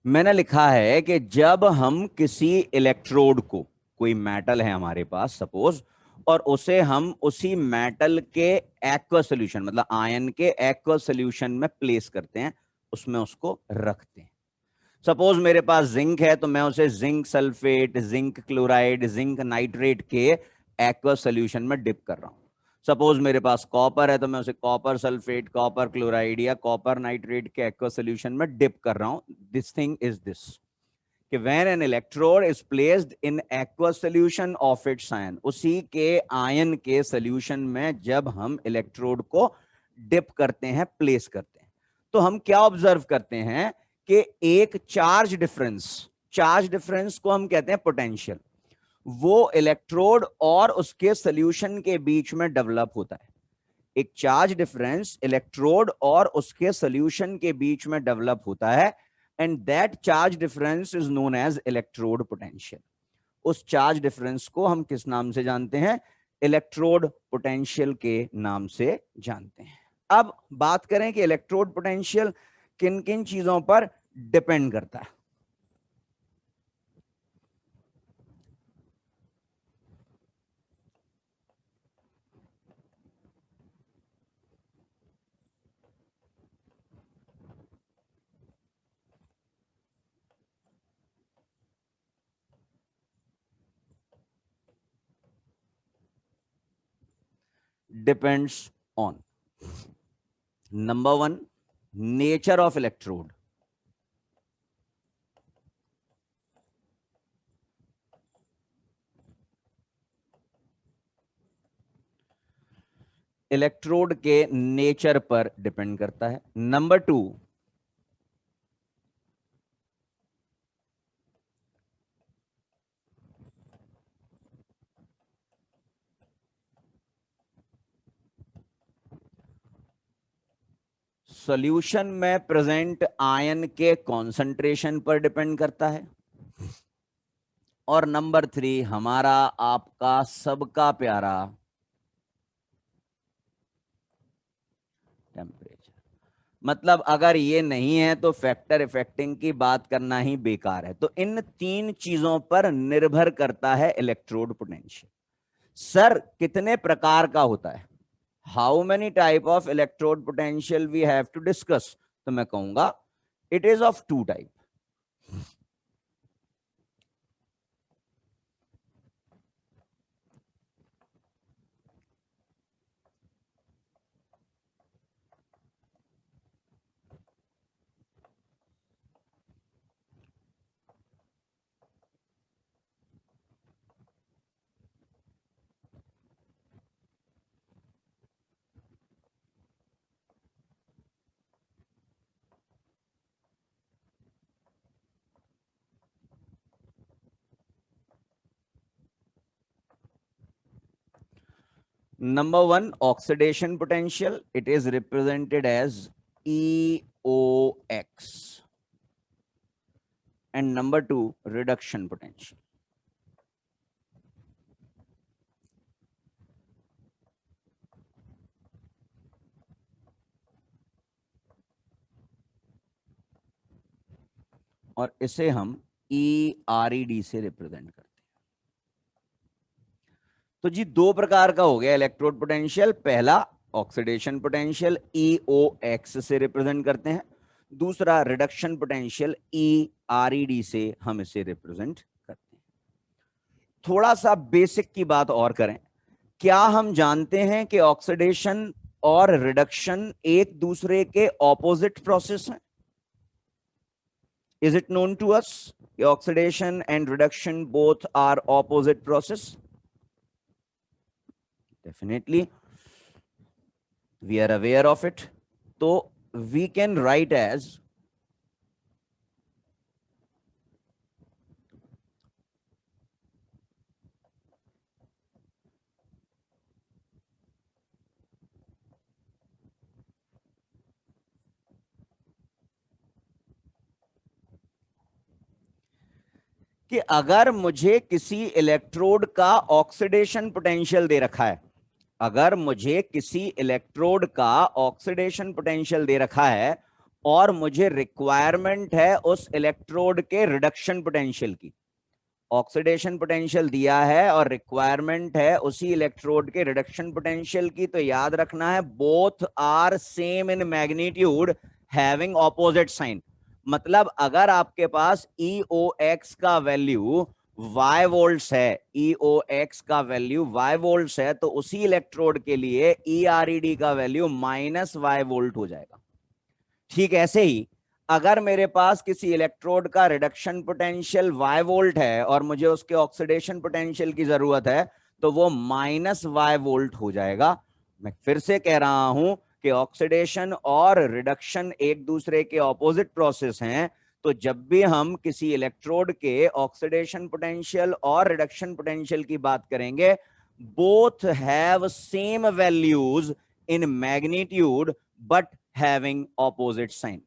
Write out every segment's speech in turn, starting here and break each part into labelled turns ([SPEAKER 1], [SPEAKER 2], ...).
[SPEAKER 1] मैंने लिखा है कि जब हम किसी इलेक्ट्रोड को, कोई मेटल है हमारे पास सपोज, और उसे हम उसी मेटल के एक्वा सोल्यूशन मतलब आयन के एक्वा सोल्यूशन में प्लेस करते हैं, उसमें उसको रखते हैं। सपोज मेरे पास जिंक है तो मैं उसे zinc sulphate, zinc chloride, zinc nitrate के एक्वा सोल्यूशन में डिप कर रहा हूं। सपोज मेरे पास कॉपर है तो मैं उसे कॉपर सल्फेट, कॉपर क्लोराइड या कॉपर नाइट्रेट के एक्वा सोल्यूशन में डिप कर रहा हूं। दिस थिंग इज दिस कि when an electrode is placed in aqua solution of its ion, उसी के आयन के सोल्यूशन में जब हम इलेक्ट्रोड को डिप करते हैं, प्लेस करते हैं, तो हम क्या ऑब्जर्व करते हैं कि एक चार्ज डिफरेंस को हम कहते हैं पोटेंशियल, वो इलेक्ट्रोड और उसके सोल्यूशन के बीच में डेवलप होता है। एक चार्ज डिफरेंस इलेक्ट्रोड और उसके सोल्यूशन के बीच में डेवलप होता है, and that charge difference is known as electrode potential. उस चार्ज डिफरेंस को हम किस नाम से जानते हैं? इलेक्ट्रोड पोटेंशियल के नाम से जानते हैं। अब बात करें कि इलेक्ट्रोड पोटेंशियल किन किन चीजों पर डिपेंड करता है। Depends on, number one, nature of electrode. Electrode के नेचर पर डिपेंड करता है। नंबर टू, सॉल्यूशन में प्रेजेंट आयन के कॉन्सेंट्रेशन पर डिपेंड करता है। और नंबर थ्री, हमारा आपका सबका प्यारा टेम्परेचर। मतलब अगर ये नहीं है तो फैक्टर इफेक्टिंग की बात करना ही बेकार है। तो इन तीन चीजों पर निर्भर करता है इलेक्ट्रोड पोटेंशियल। सर कितने प्रकार का होता है? How many type of electrode potential we have to discuss? तो मैं कहूंगा it is of two type. Number one, oxidation potential. It is represented as EOX. And number two, reduction potential. और इसे हम ERED से रिप्रेजेंट करते हैं। तो जी दो प्रकार का हो गया इलेक्ट्रोड पोटेंशियल। पहला ऑक्सीडेशन पोटेंशियल EOX से रिप्रेजेंट करते हैं। दूसरा रिडक्शन पोटेंशियल ERED से हम इसे रिप्रेजेंट करते हैं। थोड़ा सा बेसिक की बात और करें, क्या हम जानते हैं कि ऑक्सीडेशन और रिडक्शन एक दूसरे के ऑपोजिट प्रोसेस हैं? Is it known to us? Oxidation and reduction both are opposite process. Definitely, we are aware of it. So we can write as कि अगर मुझे किसी इलेक्ट्रोड का ऑक्सीडेशन पोटेंशियल दे रखा है, अगर मुझे किसी इलेक्ट्रोड का ऑक्सीडेशन पोटेंशियल दे रखा है और मुझे रिक्वायरमेंट है उस इलेक्ट्रोड के रिडक्शन पोटेंशियल की। ऑक्सीडेशन पोटेंशियल दिया है और रिक्वायरमेंट है उसी इलेक्ट्रोड के रिडक्शन पोटेंशियल की। तो याद रखना है both are same in magnitude having opposite sign. मतलब अगर आपके पास EOX का वैल्यू y वोल्ट्स है, EOX का वैल्यू y वोल्ट्स है, तो उसी इलेक्ट्रोड के लिए ERED का वैल्यू -y वोल्ट हो जाएगा। ठीक ऐसे ही अगर मेरे पास किसी इलेक्ट्रोड का रिडक्शन पोटेंशियल y वोल्ट है और मुझे उसके ऑक्सीडेशन पोटेंशियल की जरूरत है, तो वो -y वोल्ट हो जाएगा। मैं फिर से कह रहा हूं कि ऑक्सीडेशन और रिडक्शन एक दूसरे के ऑपोजिट प्रोसेस हैं। तो जब भी हम किसी इलेक्ट्रोड के ऑक्सीडेशन पोटेंशियल और रिडक्शन पोटेंशियल की बात करेंगे, both have same values in magnitude but having opposite sign।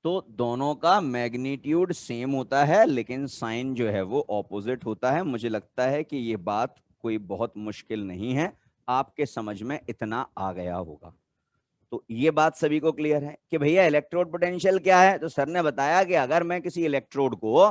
[SPEAKER 1] तो दोनों का मैग्नीट्यूड सेम होता है लेकिन साइन जो है वो ऑपोजिट होता है। मुझे लगता है कि ये बात कोई बहुत मुश्किल नहीं है, आपके समझ में इतना आ गया होगा। तो ये बात सभी को क्लियर है कि भैया इलेक्ट्रोड पोटेंशियल क्या है। तो सर ने बताया कि अगर मैं किसी इलेक्ट्रोड को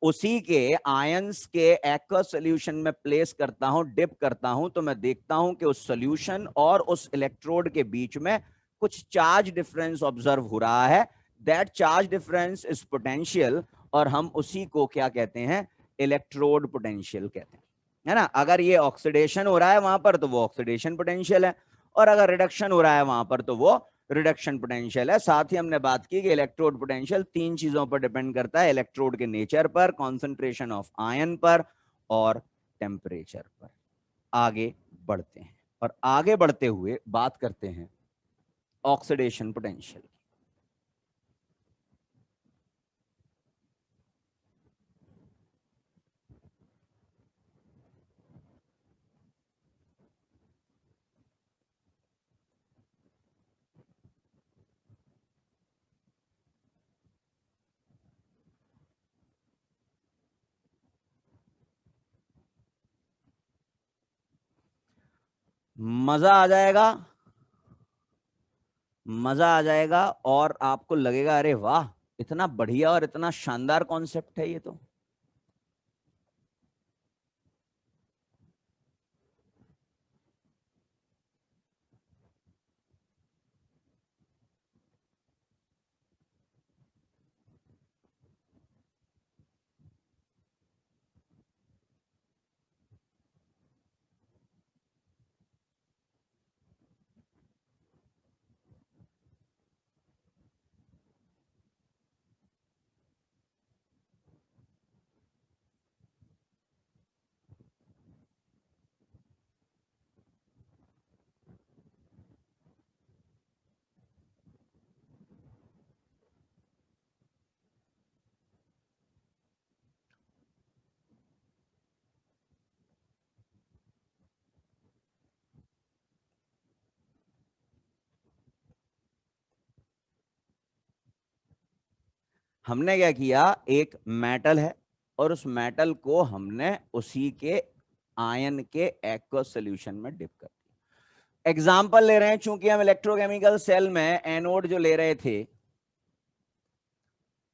[SPEAKER 1] उसी के आयंस के एक्वस सॉल्यूशन में प्लेस करता हूं, डिप करता हूं, तो मैं देखता हूं कि उस सॉल्यूशन और उस इलेक्ट्रोड के बीच में कुछ चार्ज डिफरेंस ऑब्जर्व हो रहा है। That charge difference is potential और हम उसी को क्या कहते हैं, इलेक्ट्रोड पोटेंशियल कहते हैं, है ना। अगर ये ऑक्सीडेशन हो रहा है वहां पर तो वो ऑक्सीडेशन पोटेंशियल है, और अगर रिडक्शन हो रहा है वहां पर तो वो रिडक्शन पोटेंशियल है। साथ ही हमने बात की कि इलेक्ट्रोड पोटेंशियल तीन चीजों पर डिपेंड करता है, इलेक्ट्रोड के नेचर पर, कॉन्सेंट्रेशन ऑफ आयन पर और टेम्परेचर पर। आगे बढ़ते हैं और आगे बढ़ते हुए बात करते हैं ऑक्सीडेशन पोटेंशियल। मजा आ जाएगा, मजा आ जाएगा और आपको लगेगा अरे वाह, इतना बढ़िया और इतना शानदार कॉन्सेप्ट है ये तो। हमने क्या किया, एक मेटल है और उस मेटल को हमने उसी के आयन के एक्वस सॉल्यूशन में डिप कर दिया। एग्जाम्पल ले रहे हैं, चूंकि हम इलेक्ट्रोकेमिकल सेल में एनोड जो ले रहे थे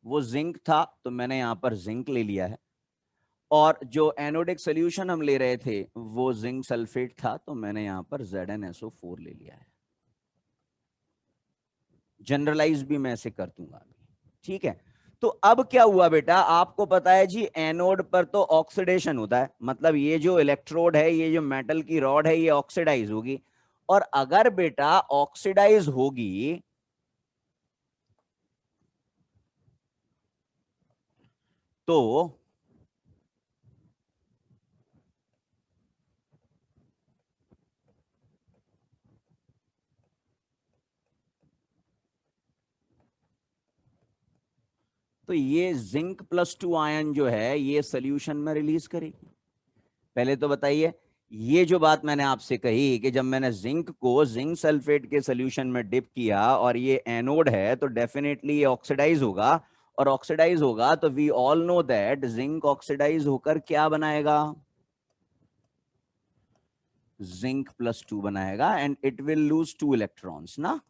[SPEAKER 1] वो जिंक था, तो मैंने यहां पर जिंक ले लिया है। और जो एनोडिक सोल्यूशन हम ले रहे थे वो जिंक सल्फेट था, तो मैंने यहां पर ZnSO4 ले लिया है। जनरलाइज भी मैं ऐसे कर दूंगा अभी, ठीक है। तो अब क्या हुआ बेटा, आपको पता है जी एनोड पर तो ऑक्सीडेशन होता है, मतलब ये जो इलेक्ट्रोड है, ये जो मेटल की रॉड है, ये ऑक्सीडाइज होगी। और अगर बेटा ऑक्सीडाइज होगी तो तो ये जिंक प्लस 2 आयन जो है ये सोल्यूशन में रिलीज करेगी। पहले तो बताइए, ये जो बात मैंने आपसे कही कि जब मैंने जिंक को जिंक सल्फेट के सोल्यूशन में डिप किया और ये एनोड है तो डेफिनेटली ये ऑक्सीडाइज होगा, और ऑक्सीडाइज होगा तो we all know that zinc oxidize होकर क्या बनाएगा, जिंक प्लस 2 बनाएगा and it will lose 2 electrons ना।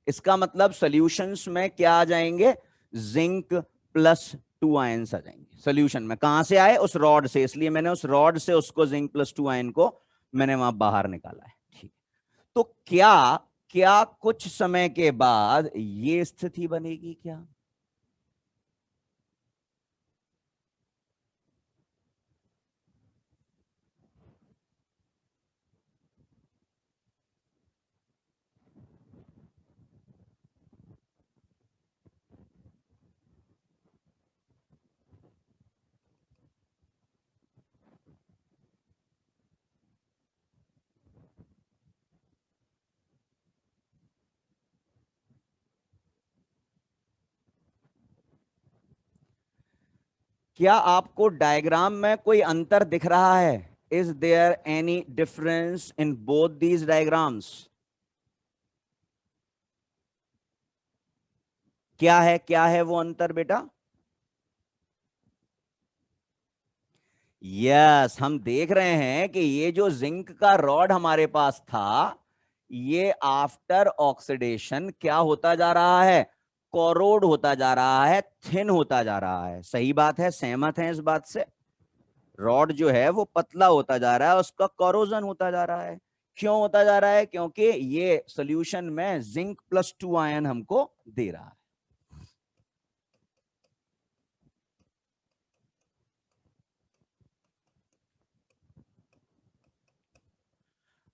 [SPEAKER 1] इसका मतलब सॉल्यूशंस में क्या आ जाएंगे, जिंक प्लस 2 आयंस आ जाएंगे सॉल्यूशन में। कहां से आए, उस रॉड से, इसलिए मैंने उस रॉड से उसको जिंक प्लस 2 आयन को मैंने वहां बाहर निकाला है। ठीक, तो क्या क्या कुछ समय के बाद ये स्थिति बनेगी क्या, क्या आपको डायग्राम में कोई अंतर दिख रहा है, is there any difference in both these diagrams, क्या है वो अंतर बेटा। यस, हम देख रहे हैं कि ये जो जिंक का रॉड हमारे पास था ये आफ्टर ऑक्सीडेशन क्या होता जा रहा है, कोरोड होता जा रहा है, थिन होता जा रहा है। सही बात है, सहमत है इस बात से। रॉड जो है वो पतला होता जा रहा है, उसका कोरोजन होता जा रहा है। क्यों होता जा रहा है, क्योंकि ये सॉल्यूशन में जिंक प्लस 2 आयन हमको दे रहा है।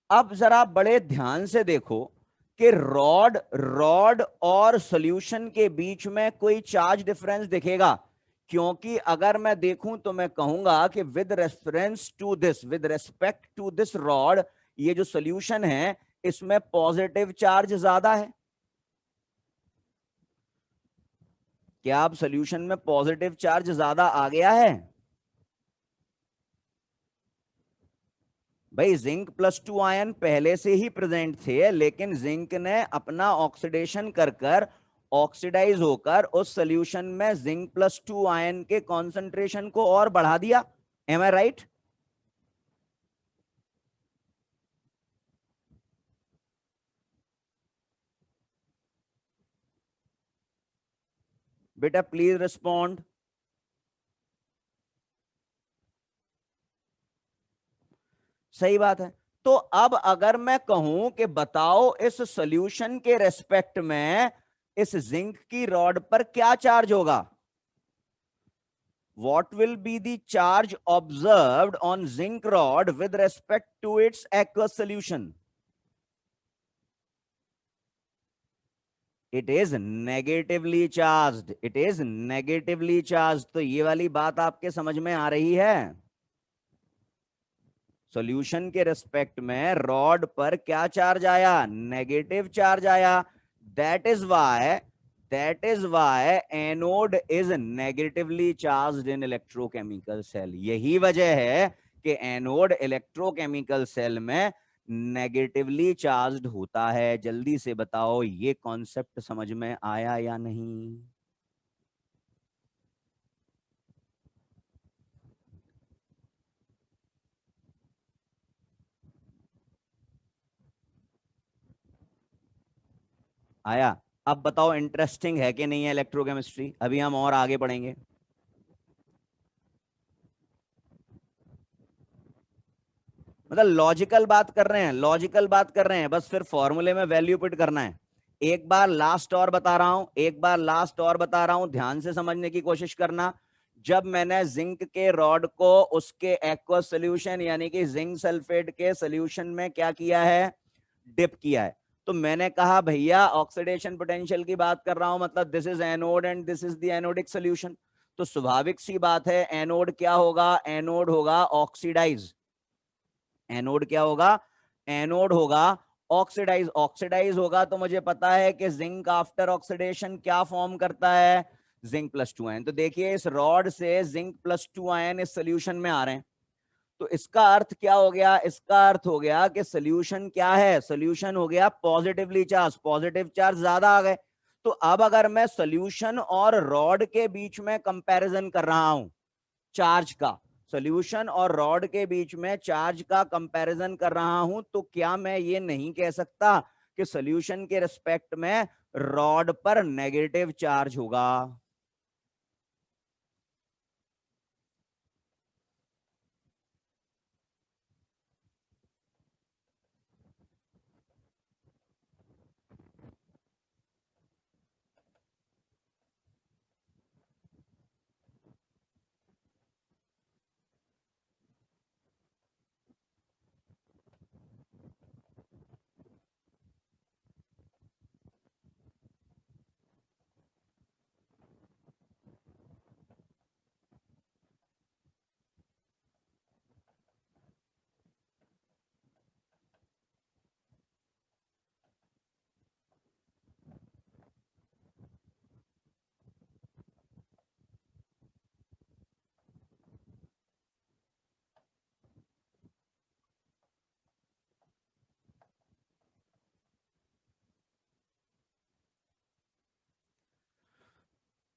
[SPEAKER 1] अब जरा बड़े ध्यान से देखो कि रॉड रॉड और सॉल्यूशन के बीच में कोई चार्ज डिफरेंस दिखेगा, क्योंकि अगर मैं देखूं तो मैं कहूंगा कि with reference to this, with respect to this rod, ये जो सॉल्यूशन है इसमें पॉजिटिव चार्ज ज्यादा है। क्या अब सॉल्यूशन में पॉजिटिव चार्ज ज्यादा आ गया है, भाई जिंक प्लस 2 आयन पहले से ही प्रेजेंट थे, लेकिन जिंक ने अपना ऑक्सीडेशन कर कर ऑक्सीडाइज होकर उस सॉल्यूशन में जिंक प्लस 2 आयन के कॉन्सेंट्रेशन को और बढ़ा दिया। एम आई राइट? बेटा प्लीज रिस्पॉन्ड। सही बात है। तो अब अगर मैं कहूं कि बताओ इस सॉल्यूशन के रेस्पेक्ट में इस जिंक की रॉड पर क्या चार्ज होगा, what will be the charge observed on zinc rod with respect to its aqueous solution? It is negatively charged. It is negatively charged. तो ये वाली बात आपके समझ में आ रही है, सॉल्यूशन के रेस्पेक्ट में रॉड पर क्या चार्ज आया, नेगेटिव चार्ज आया। That is why, that is why anode is negatively charged in electrochemical cell. यही वजह है कि एनोड इलेक्ट्रोकेमिकल सेल में नेगेटिवली चार्ज्ड होता है। जल्दी से बताओ ये कॉन्सेप्ट समझ में आया या नहीं। आया? अब बताओ इंटरेस्टिंग है कि नहीं है इलेक्ट्रोकेमिस्ट्री, अभी हम और आगे पढ़ेंगे। मतलब लॉजिकल बात कर रहे हैं, लॉजिकल बात कर रहे हैं, बस फिर फॉर्मूले में वैल्यू पुट करना है। एक बार लास्ट और बता रहा हूं, एक बार लास्ट और बता रहा हूं, ध्यान से समझने की कोशिश करना। जब मैंने जिंक के रॉड को उसके एक्वस सॉल्यूशन यानी कि जिंक सल्फेट के सॉल्यूशन में क्या किया है, डिप किया है, तो मैंने कहा भैया ऑक्सीडेशन पोटेंशियल की बात कर रहा हूं, मतलब this is anode and this is the anodic solution. तो स्वाभाविक सी बात है एनोड क्या होगा, एनोड होगा ऑक्सीडाइज। एनोड क्या होगा, एनोड होगा ऑक्सीडाइज, ऑक्सीडाइज होगा तो मुझे पता है कि जिंक आफ्टर ऑक्सीडेशन क्या फॉर्म करता है, जिंक प्लस 2 आयन। तो देखिए इस रॉड से जिंक प्लस 2 आयन इस सोल्यूशन में आ रहे हैं, तो इसका अर्थ क्या हो गया, इसका अर्थ हो गया कि सोल्यूशन क्या है, सोल्यूशन हो गया पॉजिटिवली चार्ज, पॉजिटिव चार्ज ज्यादा आ गए। तो अब अगर मैं सोल्यूशन और रॉड के बीच में कंपैरिजन कर रहा हूं, चार्ज का, सॉल्यूशन और रॉड के बीच में चार्ज का कंपैरिजन कर रहा हूं, तो क्या मैं ये नहीं कह सकता कि सॉल्यूशन के रिस्पेक्ट में रॉड पर नेगेटिव चार्ज होगा?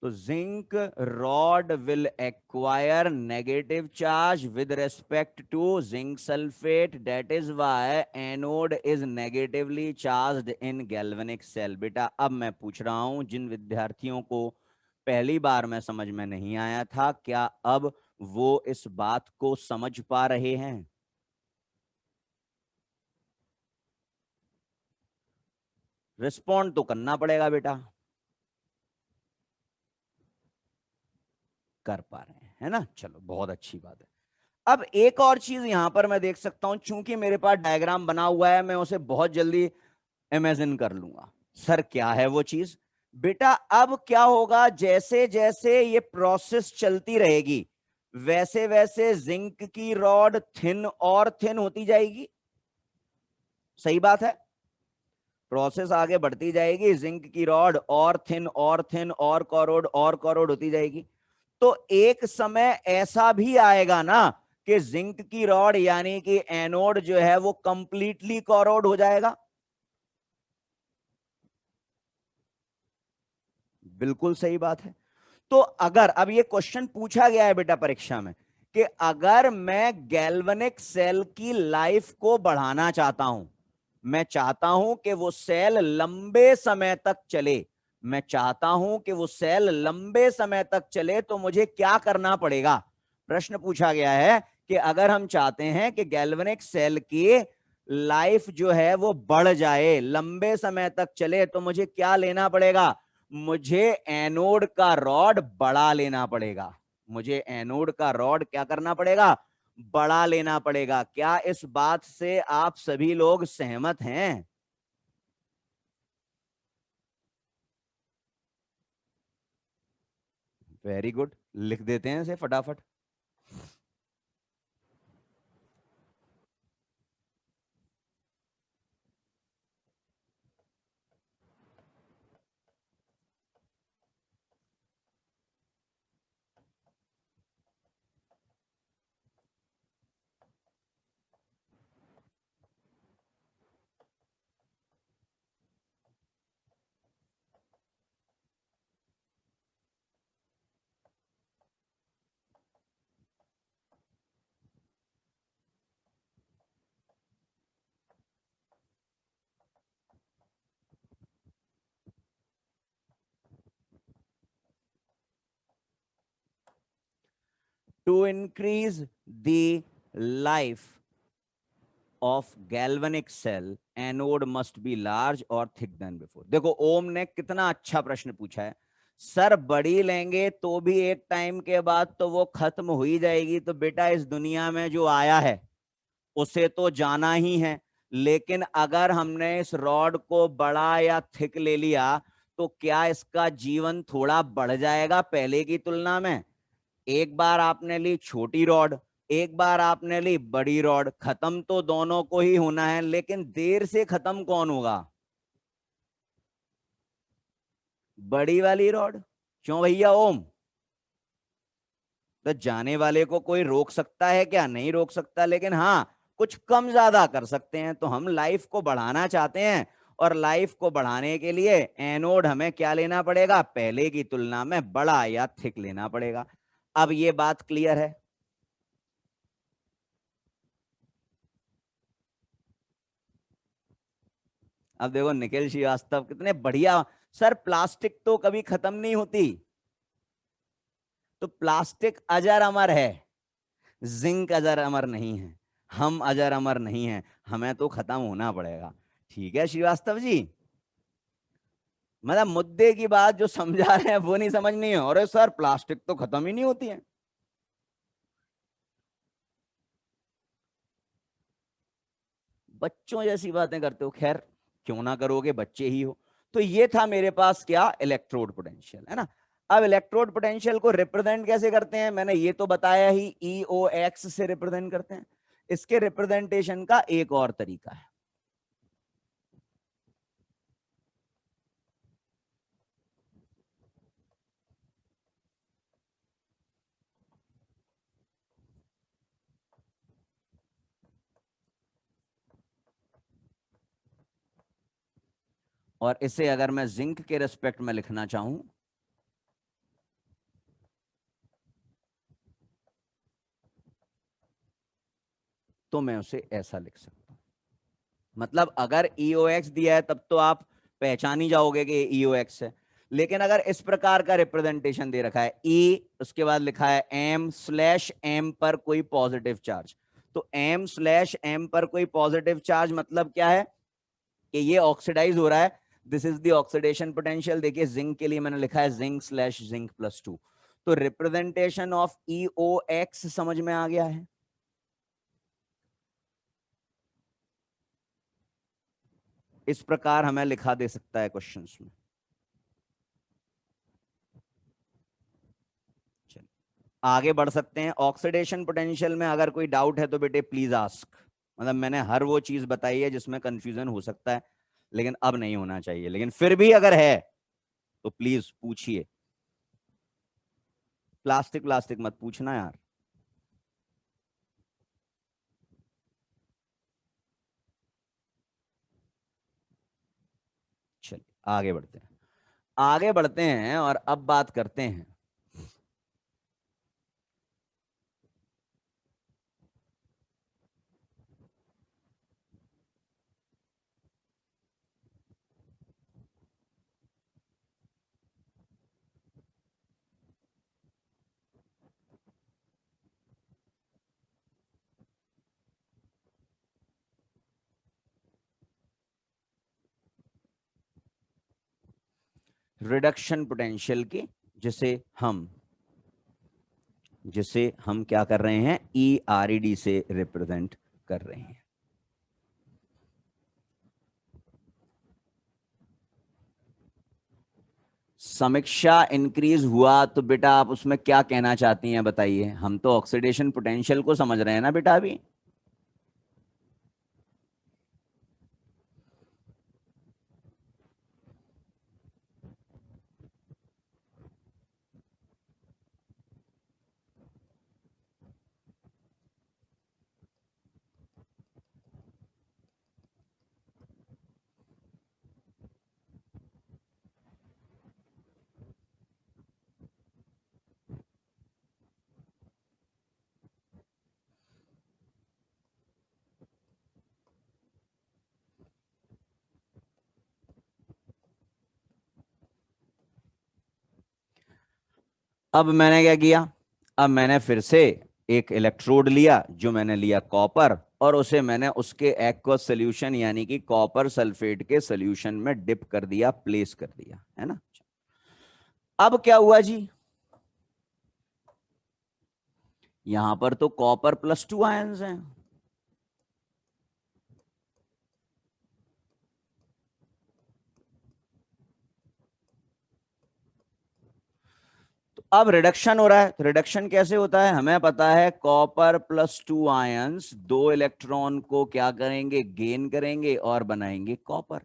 [SPEAKER 1] तो zinc rod will acquire negative charge with respect to zinc sulphate, that is why anode is negatively charged in galvanic cell. बेटा अब मैं पूछ रहा हूं, जिन विद्यार्थियों को पहली बार में समझ में नहीं आया था, क्या अब वो इस बात को समझ पा रहे हैं? रिस्पॉन्ड तो करना पड़ेगा बेटा। कर पा रहे हैं, है ना, चलो बहुत अच्छी बात है। अब एक और चीज यहां पर मैं देख सकता हूं, चूंकि मेरे पास डायग्राम बना हुआ है, मैं उसे बहुत जल्दी इमेजिन कर लूंगा। सर क्या है वो चीज? बेटा अब क्या होगा, जैसे जैसे ये प्रोसेस चलती रहेगी, वैसे वैसे जिंक की रॉड थिन और थिन होती जाएगी। सही बात है, प्रोसेस आगे बढ़ती जाएगी, जिंक की रॉड और थिन और थिन और कॉरोड होती जाएगी। तो एक समय ऐसा भी आएगा ना कि जिंक की रॉड यानी कि एनोड जो है वो कंप्लीटली कॉरोड हो जाएगा। बिल्कुल सही बात है। तो अगर अब ये क्वेश्चन पूछा गया है बेटा परीक्षा में कि अगर मैं गैल्वेनिक सेल की लाइफ को बढ़ाना चाहता हूं, मैं चाहता हूं कि वो सेल लंबे समय तक चले, मैं चाहता हूं कि वो सेल लंबे समय तक चले, तो मुझे क्या करना पड़ेगा? प्रश्न पूछा गया है कि अगर हम चाहते हैं कि गैल्वेनिक सेल की लाइफ जो है वो बढ़ जाए, लंबे समय तक चले, तो मुझे क्या लेना पड़ेगा? मुझे एनोड का रॉड बड़ा लेना पड़ेगा। मुझे एनोड का रॉड क्या करना पड़ेगा? बड़ा लेना पड़ेगा। क्या इस बात से आप सभी लोग सहमत हैं? वेरी गुड, लिख देते हैं इसे फटाफट। To increase the life of galvanic cell, anode must be large और थिक देन बिफोर। देखो ओम ने कितना अच्छा प्रश्न पूछा है। सर बड़ी लेंगे तो भी एक टाइम के बाद तो वो खत्म हो ही जाएगी। तो बेटा इस दुनिया में जो आया है उसे तो जाना ही है, लेकिन अगर हमने इस रॉड को बड़ा या थिक ले लिया, तो क्या इसका जीवन थोड़ा बढ़ जाएगा पहले की तुलना में? एक बार आपने ली छोटी रॉड, एक बार आपने ली बड़ी रॉड, खत्म तो दोनों को ही होना है, लेकिन देर से खत्म कौन होगा? बड़ी वाली रॉड। क्यों भैया ओम? तो जाने वाले को कोई रोक सकता है क्या? नहीं रोक सकता, लेकिन हाँ कुछ कम ज्यादा कर सकते हैं। तो हम लाइफ को बढ़ाना चाहते हैं, और लाइफ को बढ़ाने के लिए एनोड हमें क्या लेना पड़ेगा? पहले की तुलना में बड़ा या थिक लेना पड़ेगा। अब ये बात क्लियर है? अब देखो निखिल श्रीवास्तव कितने बढ़िया। सर प्लास्टिक तो कभी खत्म नहीं होती, तो प्लास्टिक अजर अमर है, जिंक अजर अमर नहीं है, हम अजर अमर नहीं है, हमें तो खत्म होना पड़ेगा। ठीक है श्रीवास्तव जी, मतलब मुद्दे की बात जो समझा रहे हैं वो नहीं समझनी है। और सर प्लास्टिक तो खत्म ही नहीं होती है। बच्चों जैसी बातें करते हो, खैर क्यों ना करोगे, बच्चे ही हो। तो ये था मेरे पास क्या? इलेक्ट्रोड पोटेंशियल, है ना। अब इलेक्ट्रोड पोटेंशियल को रिप्रेजेंट कैसे करते हैं? मैंने ये तो बताया ही, ईओ एक्स से रिप्रेजेंट करते हैं। इसके रिप्रेजेंटेशन का एक और तरीका है। और इसे अगर मैं जिंक के रिस्पेक्ट में लिखना चाहूं, तो मैं उसे ऐसा लिख सकता हूं। मतलब अगर ईओ एक्स दिया है तब तो आप पहचान ही जाओगे कि ईओ एक्स है। लेकिन अगर इस प्रकार का रिप्रेजेंटेशन दे रखा है, ई उसके बाद लिखा है एम स्लैश एम पर कोई पॉजिटिव चार्ज, तो एम स्लैश एम पर कोई पॉजिटिव चार्ज मतलब क्या है? कि ये ऑक्सीडाइज हो रहा है। This is the oxidation potential. देखिए जिंक के लिए मैंने लिखा है zinc slash zinc plus two. तो रिप्रेजेंटेशन ऑफ ईओ एक्स समझ में आ गया है? इस प्रकार हमें लिखा दे सकता है क्वेश्चंस में। चलिए आगे बढ़ सकते हैं। ऑक्सीडेशन पोटेंशियल में अगर कोई डाउट है तो बेटे प्लीज आस्क। मतलब मैंने हर वो चीज बताई है जिसमें कंफ्यूजन हो सकता है, लेकिन अब नहीं होना चाहिए, लेकिन फिर भी अगर है तो प्लीज पूछिए। प्लास्टिक प्लास्टिक मत पूछना यार। चलिए आगे बढ़ते हैं। आगे बढ़ते हैं और अब बात करते हैं। रिडक्शन पोटेंशियल की, जिसे हम जिसे हम क्या कर रहे हैं? ई आर ई डी से रिप्रेजेंट कर रहे हैं। समीक्षा इंक्रीज हुआ तो बेटा आप उसमें क्या कहना चाहती हैं बताइए? हम तो ऑक्सीडेशन पोटेंशियल को समझ रहे हैं ना बेटा अभी। अब मैंने क्या किया? अब मैंने फिर से एक इलेक्ट्रोड लिया, जो मैंने लिया कॉपर, और उसे मैंने उसके एक्वस सोल्यूशन यानी कि कॉपर सल्फेट के सोल्यूशन में डिप कर दिया, प्लेस कर दिया, है ना। अब क्या हुआ जी? यहां पर तो कॉपर प्लस टू आयंस हैं। तो अब रिडक्शन हो रहा है, तो रिडक्शन कैसे होता है हमें पता है, कॉपर प्लस 2 आयंस 2 इलेक्ट्रॉन को क्या करेंगे, गेन करेंगे और बनाएंगे कॉपर।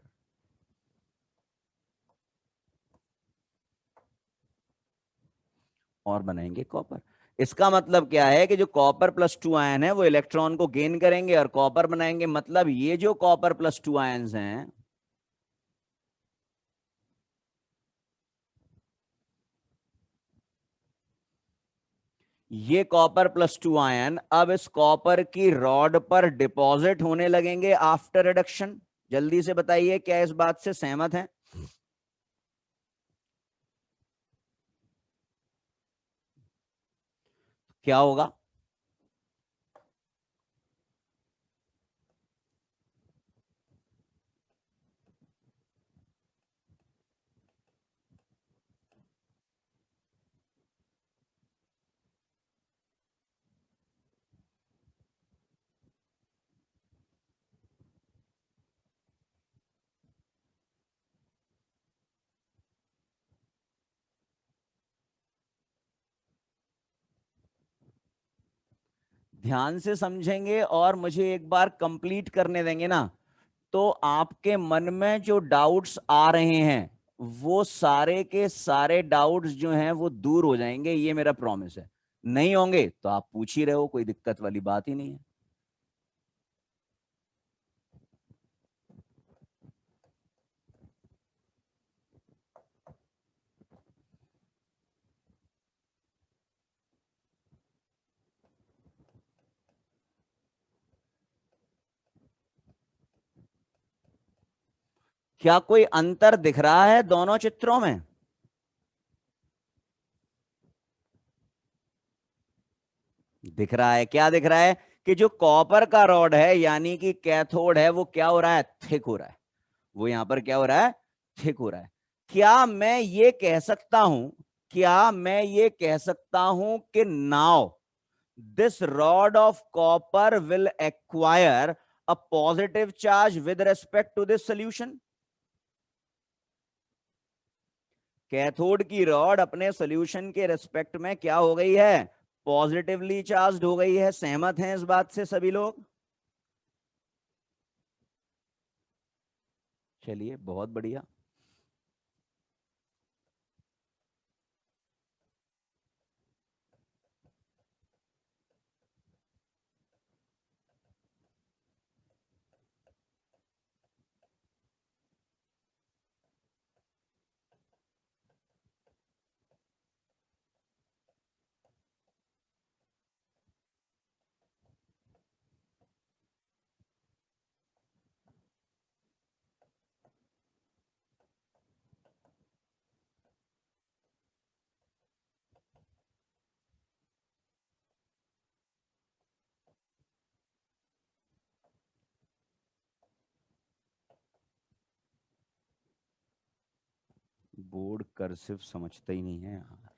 [SPEAKER 1] और बनाएंगे कॉपर। इसका मतलब क्या है कि जो कॉपर प्लस 2 आयन है वो इलेक्ट्रॉन को गेन करेंगे और कॉपर बनाएंगे। मतलब ये जो कॉपर प्लस 2 आयन्स हैं, ये कॉपर प्लस 2 आयन अब इस कॉपर की रॉड पर डिपॉजिट होने लगेंगे आफ्टर रिडक्शन। जल्दी से बताइए क्या इस बात से सहमत हैं? क्या होगा? ध्यान से समझेंगे और मुझे एक बार कंप्लीट करने देंगे ना, तो आपके मन में जो डाउट्स आ रहे हैं वो सारे के सारे डाउट्स जो हैं वो दूर हो जाएंगे, ये मेरा प्रॉमिस है। नहीं होंगे तो आप पूछ ही रहे हो, कोई दिक्कत वाली बात ही नहीं है। क्या कोई अंतर दिख रहा है दोनों चित्रों में? दिख रहा है। क्या दिख रहा है? कि जो कॉपर का रॉड है यानी कि कैथोड है, वो क्या हो रहा है, थिक हो रहा है। वो यहां पर क्या हो रहा है, थिक हो रहा है। क्या मैं ये कह सकता हूं, क्या मैं ये कह सकता हूं कि now this rod of copper will acquire a positive charge with respect to this solution? Cathode की रॉड अपने सोल्यूशन के रेस्पेक्ट में क्या हो गई है, पॉजिटिवली चार्ज हो गई है। सहमत हैं इस बात से सभी लोग? चलिए बहुत बढ़िया। बोर्ड कर्सिव समझता ही नहीं है यार।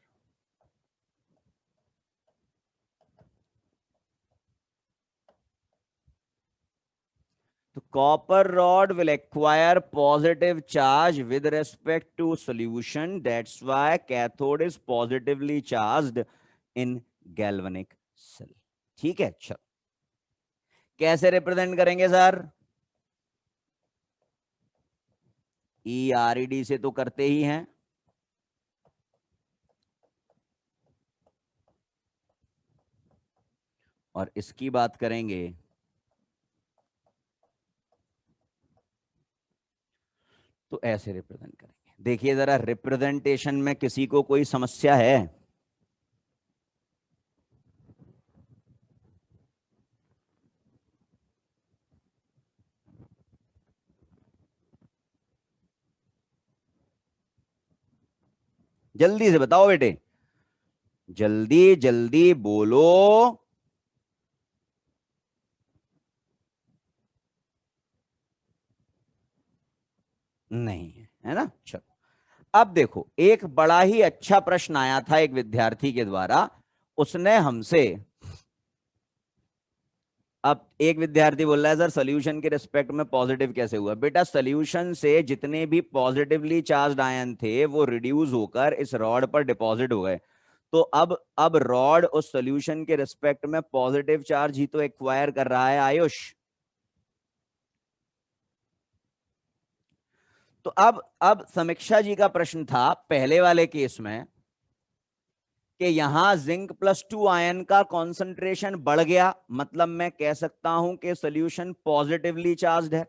[SPEAKER 1] तो copper rod will acquire positive charge with respect to solution, that's why cathode is positively charged in galvanic cell. ठीक है, चलो कैसे रिप्रेजेंट करेंगे sir? E R E D से तो करते ही हैं। और इसकी बात करेंगे तो ऐसे रिप्रेजेंट करेंगे। देखिए जरा, रिप्रेजेंटेशन में किसी को कोई समस्या है? जल्दी से बताओ बेटे, जल्दी जल्दी बोलो। नहीं है, है ना? चलो अब देखो, एक बड़ा ही अच्छा प्रश्न आया था एक विद्यार्थी के द्वारा। उसने हमसे, अब एक विद्यार्थी बोल रहा है सर सोल्यूशन के रिस्पेक्ट में पॉजिटिव कैसे हुआ? बेटा सोल्यूशन से जितने भी पॉजिटिवली चार्ज्ड आयन थे वो रिड्यूस होकर इस रॉड पर डिपॉजिट हो गए। तो अब रॉड उस सॉल्यूशन के रिस्पेक्ट में पॉजिटिव चार्ज ही तो एक्वायर कर रहा है आयुष। तो अब समीक्षा जी का प्रश्न था पहले वाले केस में कि यहां जिंक +2 आयन का कॉन्सेंट्रेशन बढ़ गया, मतलब मैं कह सकता हूं कि सॉल्यूशन पॉजिटिवली चार्ज्ड है।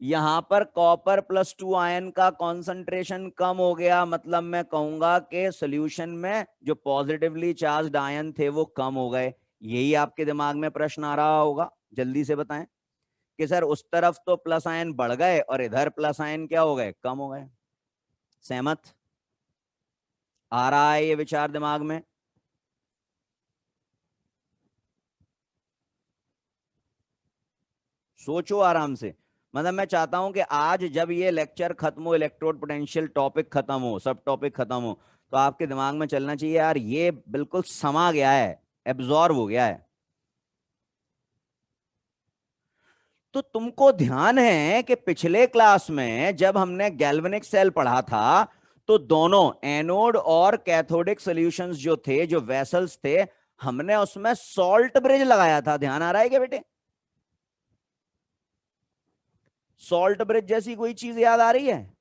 [SPEAKER 1] यहां पर कॉपर +2 आयन का कॉन्सेंट्रेशन कम हो गया, मतलब मैं कहूंगा कि सॉल्यूशन में जो पॉजिटिवली चार्ज्ड आयन थे वो कम हो गए। यही आपके दिमाग में प्रश्न आ रहा होगा, जल्दी से बताएं कि सर उस तरफ तो प्लस आयन बढ़ गए और इधर प्लस आयन क्या हो गए, कम हो गए। सहमत? आ रहा है ये विचार दिमाग में? सोचो आराम से। मतलब मैं चाहता हूं कि आज जब ये लेक्चर खत्म हो, इलेक्ट्रोड पोटेंशियल टॉपिक खत्म हो, सब टॉपिक खत्म हो, तो आपके दिमाग में चलना चाहिए यार ये बिल्कुल समा गया है, एब्जॉर्ब हो गया है। तो तुमको ध्यान है कि पिछले क्लास में जब हमने गैल्वेनिक सेल पढ़ा था तो दोनों एनोड और कैथोडिक सॉल्यूशंस जो थे, जो वेसल्स थे, हमने उसमें सॉल्ट ब्रिज लगाया था। ध्यान आ रहा है क्या बेटे? सॉल्ट ब्रिज जैसी कोई चीज याद आ रही है?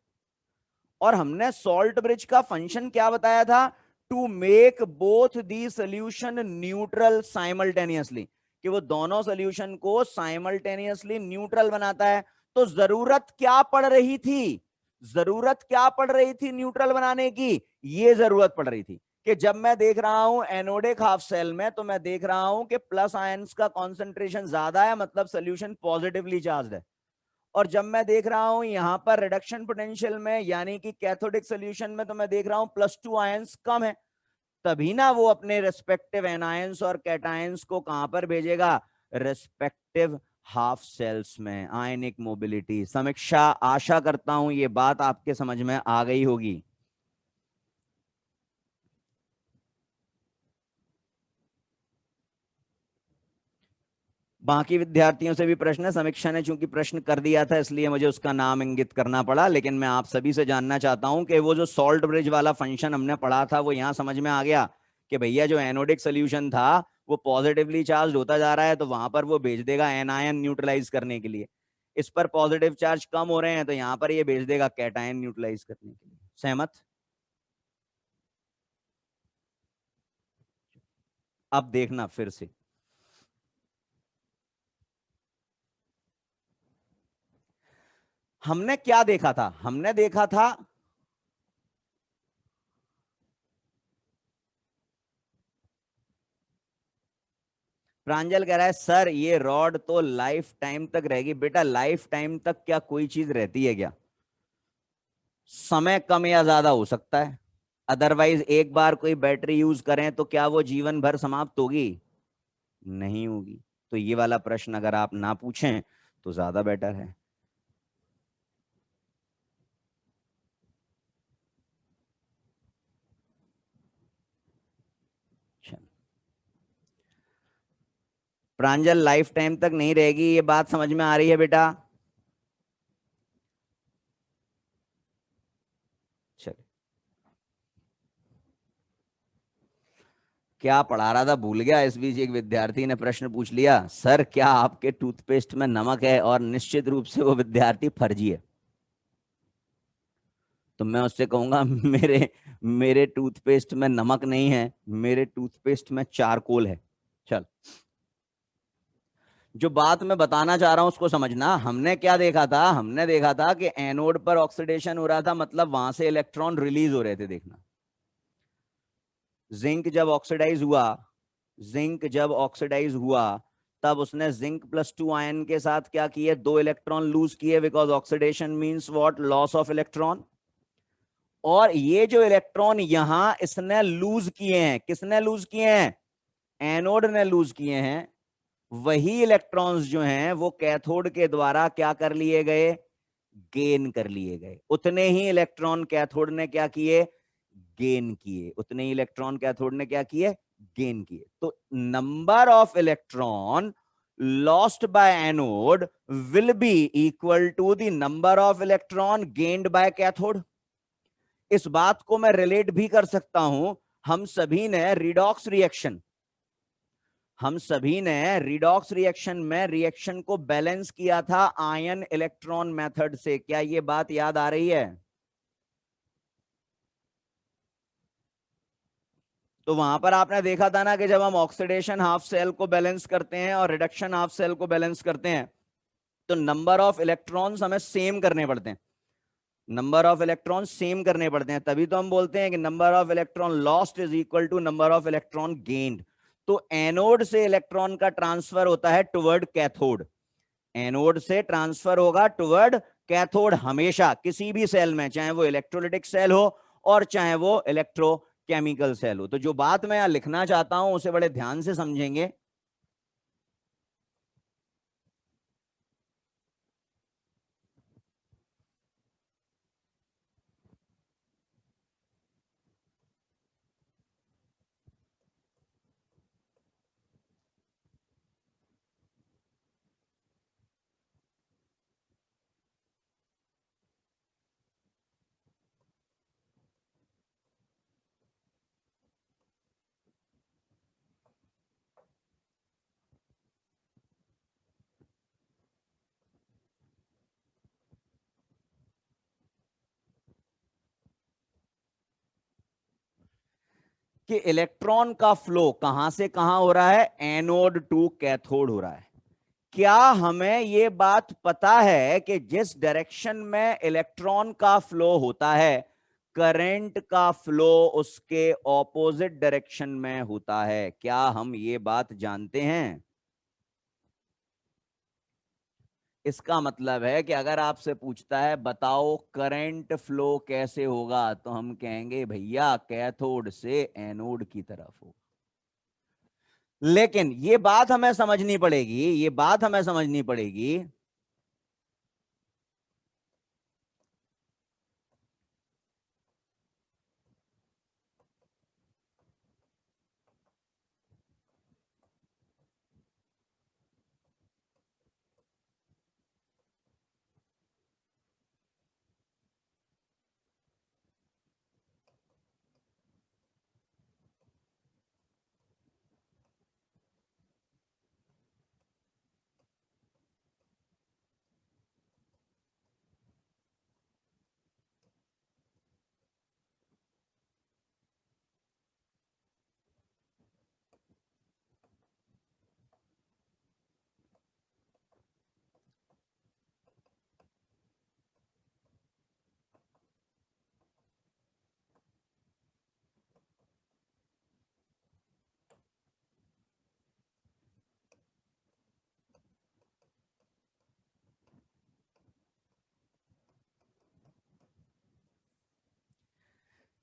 [SPEAKER 1] और हमने सॉल्ट ब्रिज का फंक्शन क्या बताया था? To make both the solution neutral simultaneously, कि वो दोनों सोल्यूशन को साइमल्टेनियसली न्यूट्रल बनाता है। तो जरूरत क्या पड़ रही थी? जरूरत क्या पड़ रही थी न्यूट्रल बनाने की? ये जरूरत पड़ रही थी कि जब मैं देख रहा हूं एनोडिक हाफ सेल में, तो मैं देख रहा हूं कि प्लस आयंस का कॉन्सेंट्रेशन ज्यादा है, मतलब सोल्यूशन पॉजिटिवली चार्ज है। और जब मैं देख रहा हूं यहां पर रिडक्शन पोटेंशियल में, यानी कि कैथोडिक सॉल्यूशन में, तो मैं देख रहा हूं +2 आयंस कम है। तभी ना वो अपने रेस्पेक्टिव एनायंस और कैटायंस को कहां पर भेजेगा? रेस्पेक्टिव हाफ सेल्स में। आयनिक मोबिलिटी। समीक्षा, आशा करता हूं ये बात आपके समझ में आ गई होगी। बाकी विद्यार्थियों से भी प्रश्न है। समीक्षा ने चूंकि प्रश्न कर दिया था इसलिए मुझे उसका नाम इंगित करना पड़ा, लेकिन मैं आप सभी से जानना चाहता हूं कि वो जो सॉल्ट ब्रिज वाला फंक्शन हमने पढ़ा था वो यहां समझ में आ गया कि भैया जो एनोडिक सोल्यूशन था वो पॉजिटिवली चार्ज होता जा रहा है, तो वहां पर वो भेज देगा एनायन न्यूट्रलाइज करने के लिए। इस पर पॉजिटिव चार्ज कम हो रहे हैं तो यहां पर ये भेज देगा कैटायन न्यूट्रलाइज करने के लिए। सहमत? अब देखना फिर से, हमने क्या देखा था? हमने देखा था प्रांजल कह रहा है सर ये रॉड तो लाइफ टाइम तक रहेगी। बेटा लाइफ टाइम तक क्या कोई चीज रहती है क्या? समय कम या ज्यादा हो सकता है। अदरवाइज एक बार कोई बैटरी यूज करें तो क्या वो जीवन भर समाप्त होगी? नहीं होगी। तो ये वाला प्रश्न अगर आप ना पूछें तो ज्यादा बेटर है। चल, प्रांजल लाइफ टाइम तक नहीं रहेगी, ये बात समझ में आ रही है बेटा? चल, क्या पढ़ा रहा था भूल गया। इस बीच एक विद्यार्थी ने प्रश्न पूछ लिया, सर क्या आपके टूथपेस्ट में नमक है? और निश्चित रूप से वो विद्यार्थी फर्जी है। तो मैं उससे कहूंगा मेरे मेरे टूथपेस्ट में नमक नहीं है, मेरे टूथपेस्ट में चारकोल है। चल, जो बात मैं बताना चाह रहा हूं उसको समझना। हमने क्या देखा था? हमने देखा था कि एनोड पर ऑक्सीडेशन हो रहा था, मतलब वहां से इलेक्ट्रॉन रिलीज हो रहे थे। देखना, जिंक जब ऑक्सीडाइज हुआ, जिंक जब ऑक्सीडाइज हुआ तब उसने जिंक +2 आयन के साथ क्या किए? 2 इलेक्ट्रॉन लूज किए, because oxidation means what? Loss of electron. और ये जो इलेक्ट्रॉन यहां इसने लूज किए हैं, किसने लूज किए हैं? एनोड ने लूज किए हैं। वही इलेक्ट्रॉन्स जो हैं वो कैथोड के द्वारा क्या कर लिए गए? गेन कर लिए गए। उतने ही इलेक्ट्रॉन कैथोड ने क्या किए? गेन किए। उतने ही इलेक्ट्रॉन कैथोड ने क्या किए? गेन किए। तो number of electron lost by anode will be equal to the number of electron gained by cathode. इस बात को मैं रिलेट भी कर सकता हूं, हम सभी ने रिडॉक्स रिएक्शन में रिएक्शन को बैलेंस किया था आयन इलेक्ट्रॉन मेथड से। क्या ये बात याद आ रही है? तो वहां पर आपने देखा था ना कि जब हम ऑक्सीडेशन हाफ सेल को बैलेंस करते हैं और रिडक्शन हाफ सेल को बैलेंस करते हैं, तो नंबर ऑफ इलेक्ट्रॉन्स हमें सेम करने पड़ते हैं। नंबर ऑफ इलेक्ट्रॉन सेम करने पड़ते हैं, तभी तो हम बोलते हैं कि number of electron lost is equal to number of electron gained. तो एनोड से इलेक्ट्रॉन का ट्रांसफर होता है टुवर्ड कैथोड। एनोड से ट्रांसफर होगा टुवर्ड कैथोड हमेशा, किसी भी सेल में, चाहे वो इलेक्ट्रोलिटिक सेल हो और चाहे वो इलेक्ट्रोकेमिकल सेल हो। तो जो बात मैं यहां लिखना चाहता हूं उसे बड़े ध्यान से समझेंगे। कि इलेक्ट्रॉन का फ्लो कहां से कहां हो रहा है? एनोड टू कैथोड हो रहा है। क्या हमें यह बात पता है कि जिस डायरेक्शन में इलेक्ट्रॉन का फ्लो होता है, करंट का फ्लो उसके ऑपोजिट डायरेक्शन में होता है? क्या हम ये बात जानते हैं? इसका मतलब है कि अगर आपसे पूछता है बताओ करंट फ्लो कैसे होगा, तो हम कहेंगे भैया कैथोड से एनोड की तरफ हो। लेकिन ये बात हमें समझनी पड़ेगी, ये बात हमें समझनी पड़ेगी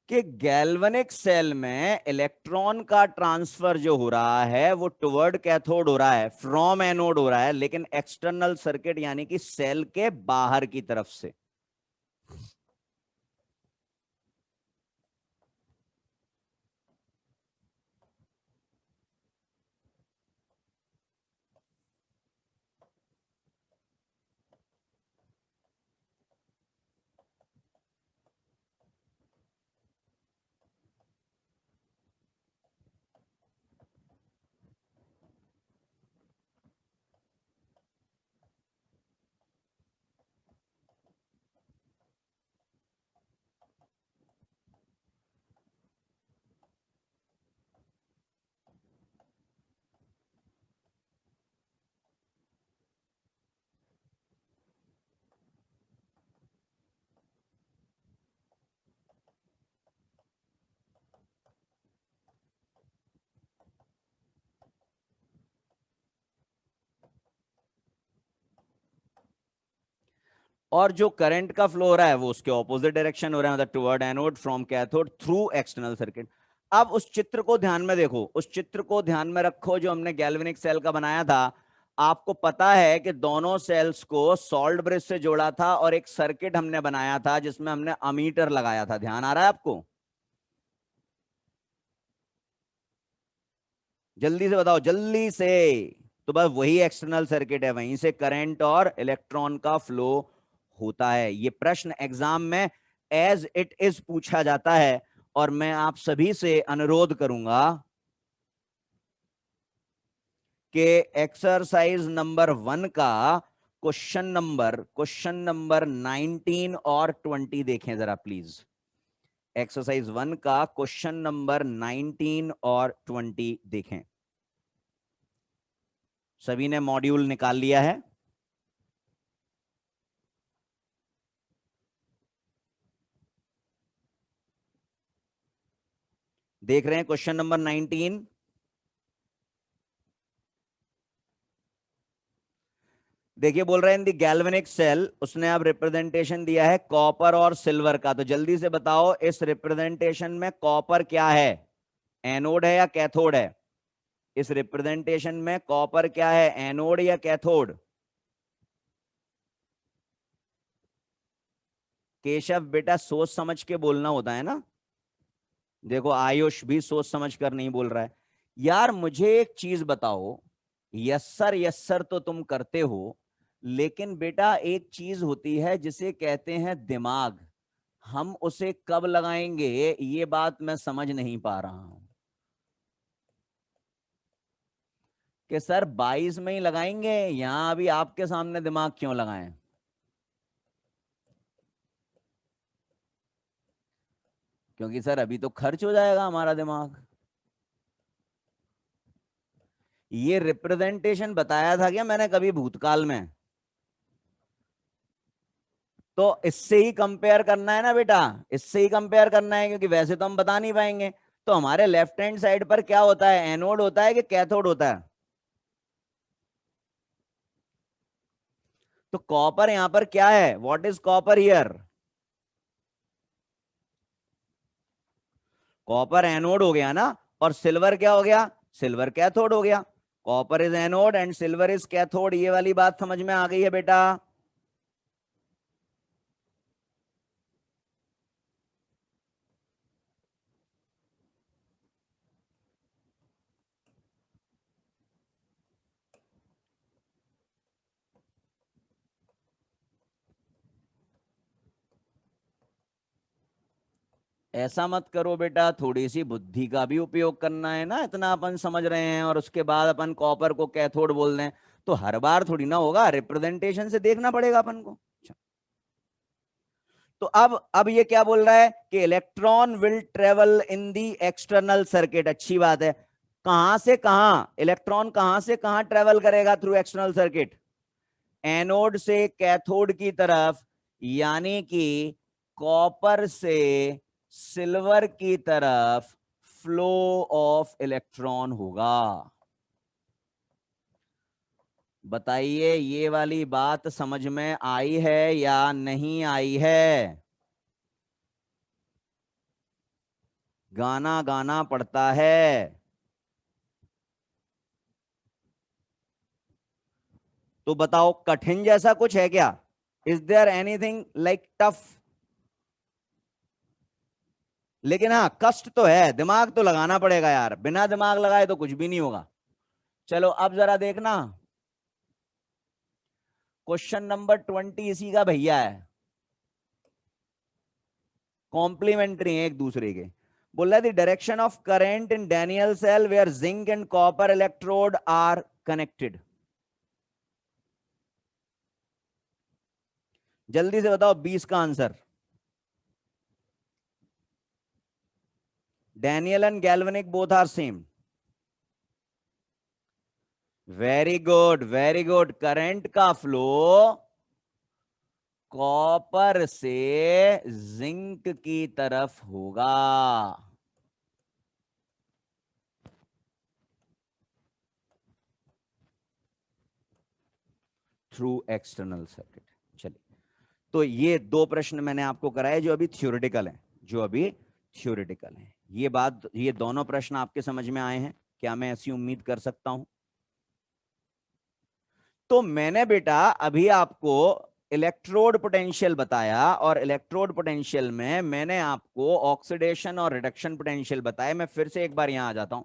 [SPEAKER 1] कि गैल्वेनिक सेल में इलेक्ट्रॉन का ट्रांसफर जो हो रहा है वो टुवर्ड कैथोड हो रहा है, फ्रॉम एनोड हो रहा है, लेकिन एक्सटर्नल सर्किट यानी कि सेल के बाहर की तरफ से। और जो करंट का फ्लो हो रहा है वो उसके ऑपोजिट डायरेक्शन हो रहा है, मतलब toward anode from cathode through external circuit. अब उस चित्र को ध्यान में देखो, उस चित्र को ध्यान में रखो जो हमने गैल्वेनिक सेल का बनाया था। आपको पता है कि दोनों सेल्स को सॉल्ट ब्रिज से जोड़ा था और एक सर्किट हमने बनाया था जिसमें हमने अमीटर लगाया था। ध्यान आ रहा है आपको? जल्दी से बताओ, जल्दी से। तो बस वही एक्सटर्नल सर्किट है, वहीं से करंट और इलेक्ट्रॉन का फ्लो होता है। ये प्रश्न एग्जाम में एज इट इज पूछा जाता है। और मैं आप सभी से अनुरोध करूंगा कि एक्सरसाइज नंबर 1 का क्वेश्चन नंबर 19 और 20 देखें जरा प्लीज। एक्सरसाइज 1 का क्वेश्चन नंबर 19 और 20 देखें। सभी ने मॉड्यूल निकाल लिया है? देख रहे हैं क्वेश्चन नंबर 19? देखिए बोल रहे हैं इन द गैल्वेनिक सेल, उसने अब रिप्रेजेंटेशन दिया है कॉपर और सिल्वर का। तो जल्दी से बताओ इस रिप्रेजेंटेशन में कॉपर क्या है, एनोड है या कैथोड है? इस रिप्रेजेंटेशन में कॉपर क्या है, एनोड या कैथोड? केशव बेटा सोच समझ के बोलना होता है ना। देखो आयुष भी सोच समझ कर नहीं बोल रहा है। यार मुझे एक चीज बताओ, यस सर तो तुम करते हो, लेकिन बेटा एक चीज होती है जिसे कहते हैं दिमाग, हम उसे कब लगाएंगे ये बात मैं समझ नहीं पा रहा हूं। कि सर 22 में ही लगाएंगे, यहां अभी आपके सामने दिमाग क्यों लगाएं? क्योंकि सर अभी तो खर्च हो जाएगा हमारा दिमाग। ये रिप्रेजेंटेशन बताया था क्या मैंने कभी भूतकाल में? तो इससे ही कंपेयर करना है ना बेटा, इससे ही कंपेयर करना है, क्योंकि वैसे तो हम बता नहीं पाएंगे। तो हमारे लेफ्ट हैंड साइड पर क्या होता है, एनोड होता है कि कैथोड होता है? तो कॉपर यहां पर क्या है, what is copper here? Copper anode हो गया ना, और सिल्वर क्या हो गया, सिल्वर कैथोड हो गया। Copper is anode and silver is cathode, ये वाली बात समझ में आ गई है बेटा? ऐसा मत करो बेटा, थोड़ी सी बुद्धि का भी उपयोग करना है ना। इतना अपन समझ रहे हैं और उसके बाद अपन कॉपर को कैथोड बोल दें तो हर बार थोड़ी ना होगा, रिप्रेजेंटेशन से देखना पड़ेगा अपन को। अच्छा, तो अब ये क्या बोल रहा है कि electron will travel in the external circuit. अच्छी बात है। कहां से कहां इलेक्ट्रॉन, कहां से कहां ट्रेवल करेगा थ्रू एक्सटर्नल सर्किट? एनोड से कैथोड की तरफ, यानी कि कॉपर से सिल्वर की तरफ फ्लो ऑफ इलेक्ट्रॉन होगा। बताइए ये वाली बात समझ में आई है या नहीं आई है? गाना गाना पड़ता है। तो बताओ कठिन जैसा कुछ है क्या? Is there anything like tough? लेकिन हाँ कष्ट तो है, दिमाग तो लगाना पड़ेगा यार, बिना दिमाग लगाए तो कुछ भी नहीं होगा। चलो अब जरा देखना क्वेश्चन नंबर 20, इसी का भैया है, कॉम्प्लीमेंट्री है एक दूसरे के। बोल रहा है the direction of current in Daniell cell where zinc and copper electrode are connected. जल्दी से बताओ 20 का answer. Daniell and galvanic both are same. Very good very good. Current का फ्लो कॉपर से जिंक की तरफ होगा। Through external circuit. चलिए, तो ये दो प्रश्न मैंने आपको कराए जो अभी थ्योरेटिकल हैं, जो अभी थ्योरेटिकल हैं। ये बात, ये दोनों प्रश्न आपके समझ में आए हैं? क्या मैं ऐसी उम्मीद कर सकता हूं? तो मैंने बेटा अभी आपको इलेक्ट्रोड पोटेंशियल बताया, और इलेक्ट्रोड पोटेंशियल में मैंने आपको ऑक्सीडेशन और रिडक्शन पोटेंशियल बताया। मैं फिर से एक बार यहां आ जाता हूं।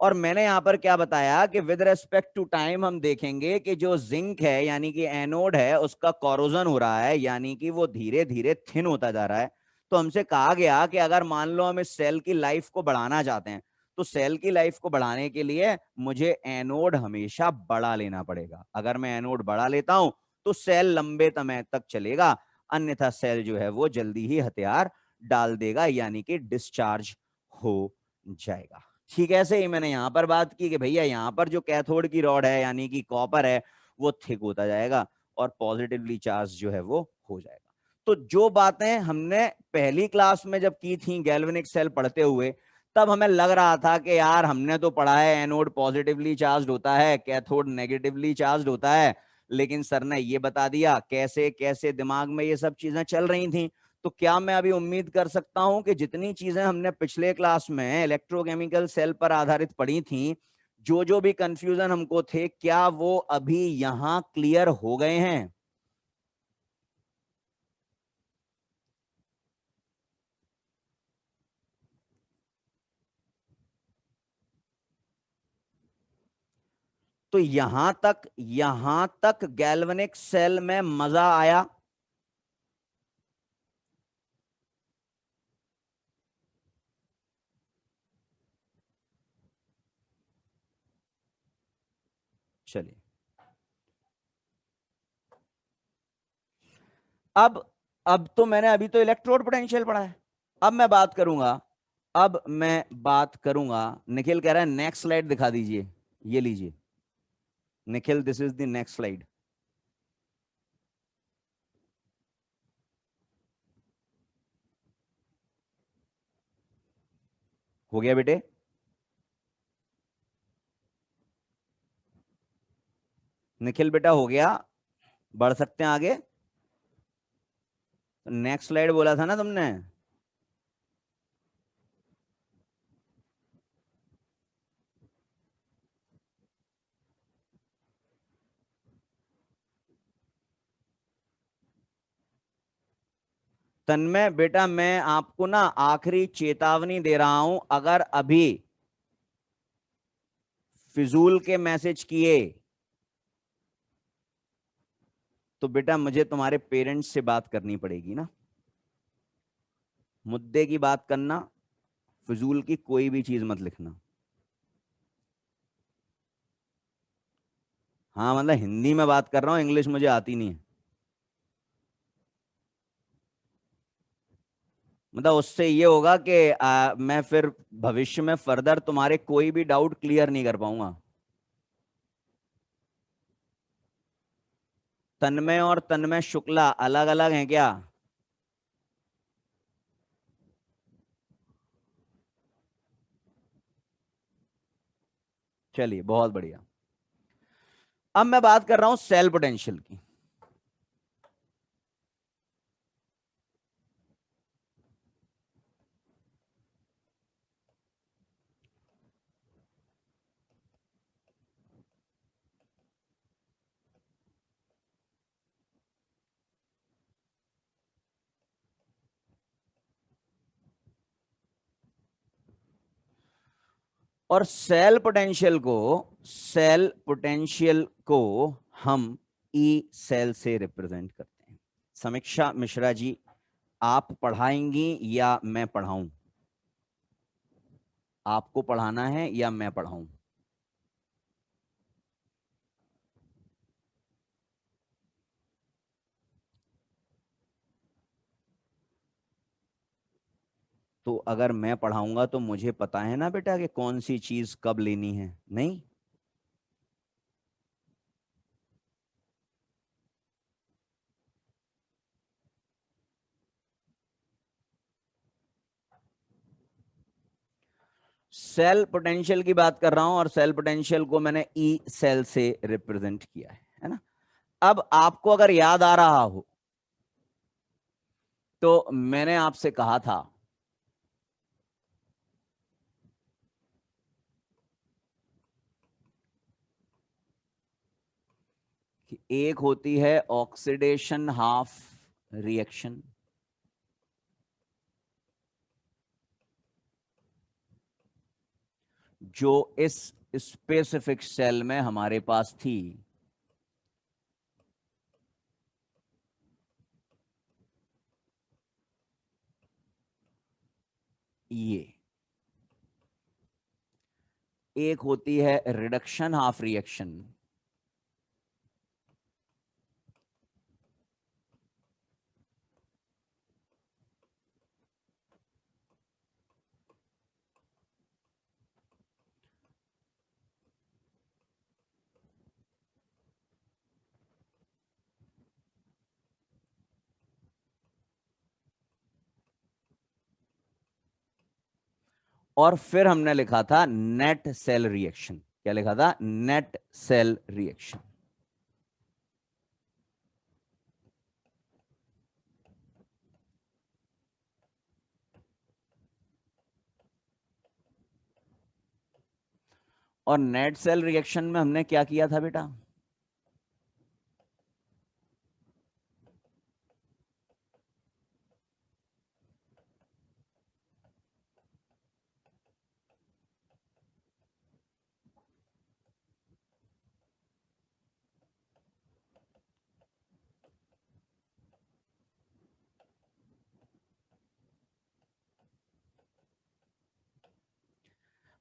[SPEAKER 1] और मैंने यहां पर क्या बताया कि विद रेस्पेक्ट टू टाइम हम देखेंगे कि जो जिंक है यानी कि एनोड है उसका कोरोजन हो रहा है, यानी कि वो धीरे धीरे थिन होता जा रहा है। तो हमसे कहा गया कि अगर मान लो हम इस सेल की लाइफ को बढ़ाना चाहते हैं, तो सेल की लाइफ को बढ़ाने के लिए मुझे एनोड हमेशा बड़ा लेना पड़ेगा। अगर मैं एनोड बड़ा लेता हूं तो सेल लंबे समय तक चलेगा, अन्यथा सेल जो है वो जल्दी ही हथियार डाल देगा, यानी कि डिस्चार्ज हो जाएगा। ठीक है, ऐसे ही मैंने यहां पर बात की कि भैया यहां पर जो कैथोड की रॉड है यानी कि कॉपर है वो थिक होता जाएगा और पॉजिटिवली चार्ज जो है वो हो जाएगा। तो जो बातें हमने पहली क्लास में जब की थी गैल्वेनिक सेल पढ़ते हुए, तब हमें लग रहा था कि यार हमने तो पढ़ा है एनोड पॉजिटिवली चार्ज होता है, कैथोड नेगेटिवली चार्ज होता है, लेकिन सर ने ये बता दिया कैसे कैसे दिमाग में ये सब चीजें चल रही थी। तो क्या मैं अभी उम्मीद कर सकता हूं कि जितनी चीजें हमने पिछले क्लास में इलेक्ट्रोकेमिकल सेल पर आधारित पढ़ी थी, जो जो भी कंफ्यूजन हमको थे, क्या वो अभी यहां क्लियर हो गए हैं? तो यहां तक गैल्वेनिक सेल में मजा आया? चलिए, अब तो मैंने अभी तो इलेक्ट्रोड पोटेंशियल पढ़ा है। अब मैं बात करूंगा निखिल कह रहा है नेक्स्ट स्लाइड दिखा दीजिए, ये लीजिए Nikhil, this is the next slide. हो गया बेटे? निखिल बेटा हो गया? बढ़ सकते हैं आगे? नेक्स्ट स्लाइड बोला था ना तुमने? तन्मय बेटा मैं आपको ना आखिरी चेतावनी दे रहा हूं, अगर अभी फिजूल के मैसेज किए तो बेटा मुझे तुम्हारे पेरेंट्स से बात करनी पड़ेगी ना। मुद्दे की बात करना, फिजूल की कोई भी चीज मत लिखना। हाँ मतलब हिंदी में बात कर रहा हूं, इंग्लिश मुझे आती नहीं है। मतलब उससे ये होगा कि मैं फिर भविष्य में फर्दर तुम्हारे कोई भी डाउट क्लियर नहीं कर पाऊंगा। तन्मय और तन्मय शुक्ला अलग अलग हैं क्या? चलिए बहुत बढ़िया। अब मैं बात कर रहा हूं सेल पोटेंशियल की। और सेल पोटेंशियल को हम ई सेल से रिप्रेजेंट करते हैं। समीक्षा मिश्रा जी, आप पढ़ाएंगी या मैं पढ़ाऊं? आपको पढ़ाना है या मैं पढ़ाऊं? तो अगर मैं पढ़ाऊंगा तो मुझे पता है ना बेटा कि कौन सी चीज कब लेनी है, नहीं? सेल पोटेंशियल की बात कर रहा हूं और सेल पोटेंशियल को मैंने ई सेल से रिप्रेजेंट किया है ना? अब आपको अगर याद आ रहा हो तो मैंने आपसे कहा था कि एक होती है ऑक्सीडेशन हाफ रिएक्शन, जो इस स्पेसिफिक सेल में हमारे पास थी। ये एक होती है रिडक्शन हाफ रिएक्शन, और फिर हमने लिखा था नेट सेल रिएक्शन। क्या लिखा था? Net cell reaction. और नेट सेल रिएक्शन में हमने क्या किया था बेटा?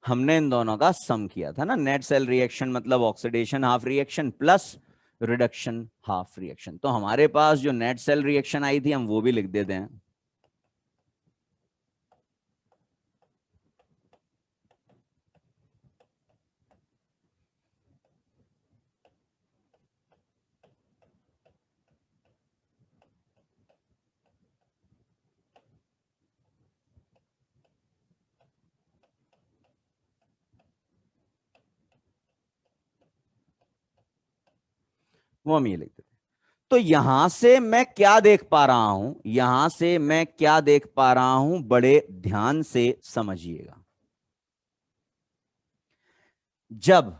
[SPEAKER 1] हमने इन दोनों का सम किया था ना। नेट सेल रिएक्शन मतलब oxidation half reaction plus reduction half reaction. तो हमारे पास जो नेट सेल रिएक्शन आई थी हम वो भी लिख देते हैं। वो हम ये लिख देते हैं। तो यहां से मैं क्या देख पा रहा हूं, यहां से मैं क्या देख पा रहा हूं, बड़े ध्यान से समझिएगा। जब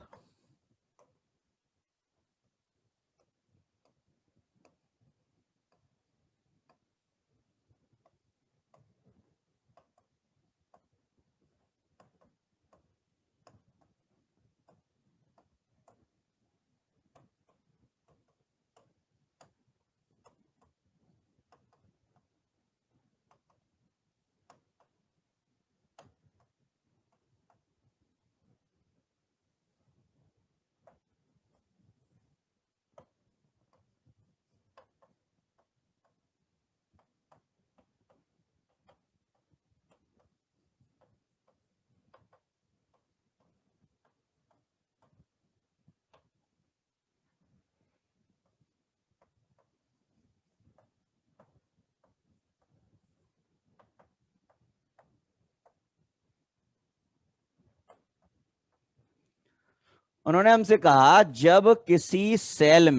[SPEAKER 1] उन्होंने हमसे कहा जब किसी सेल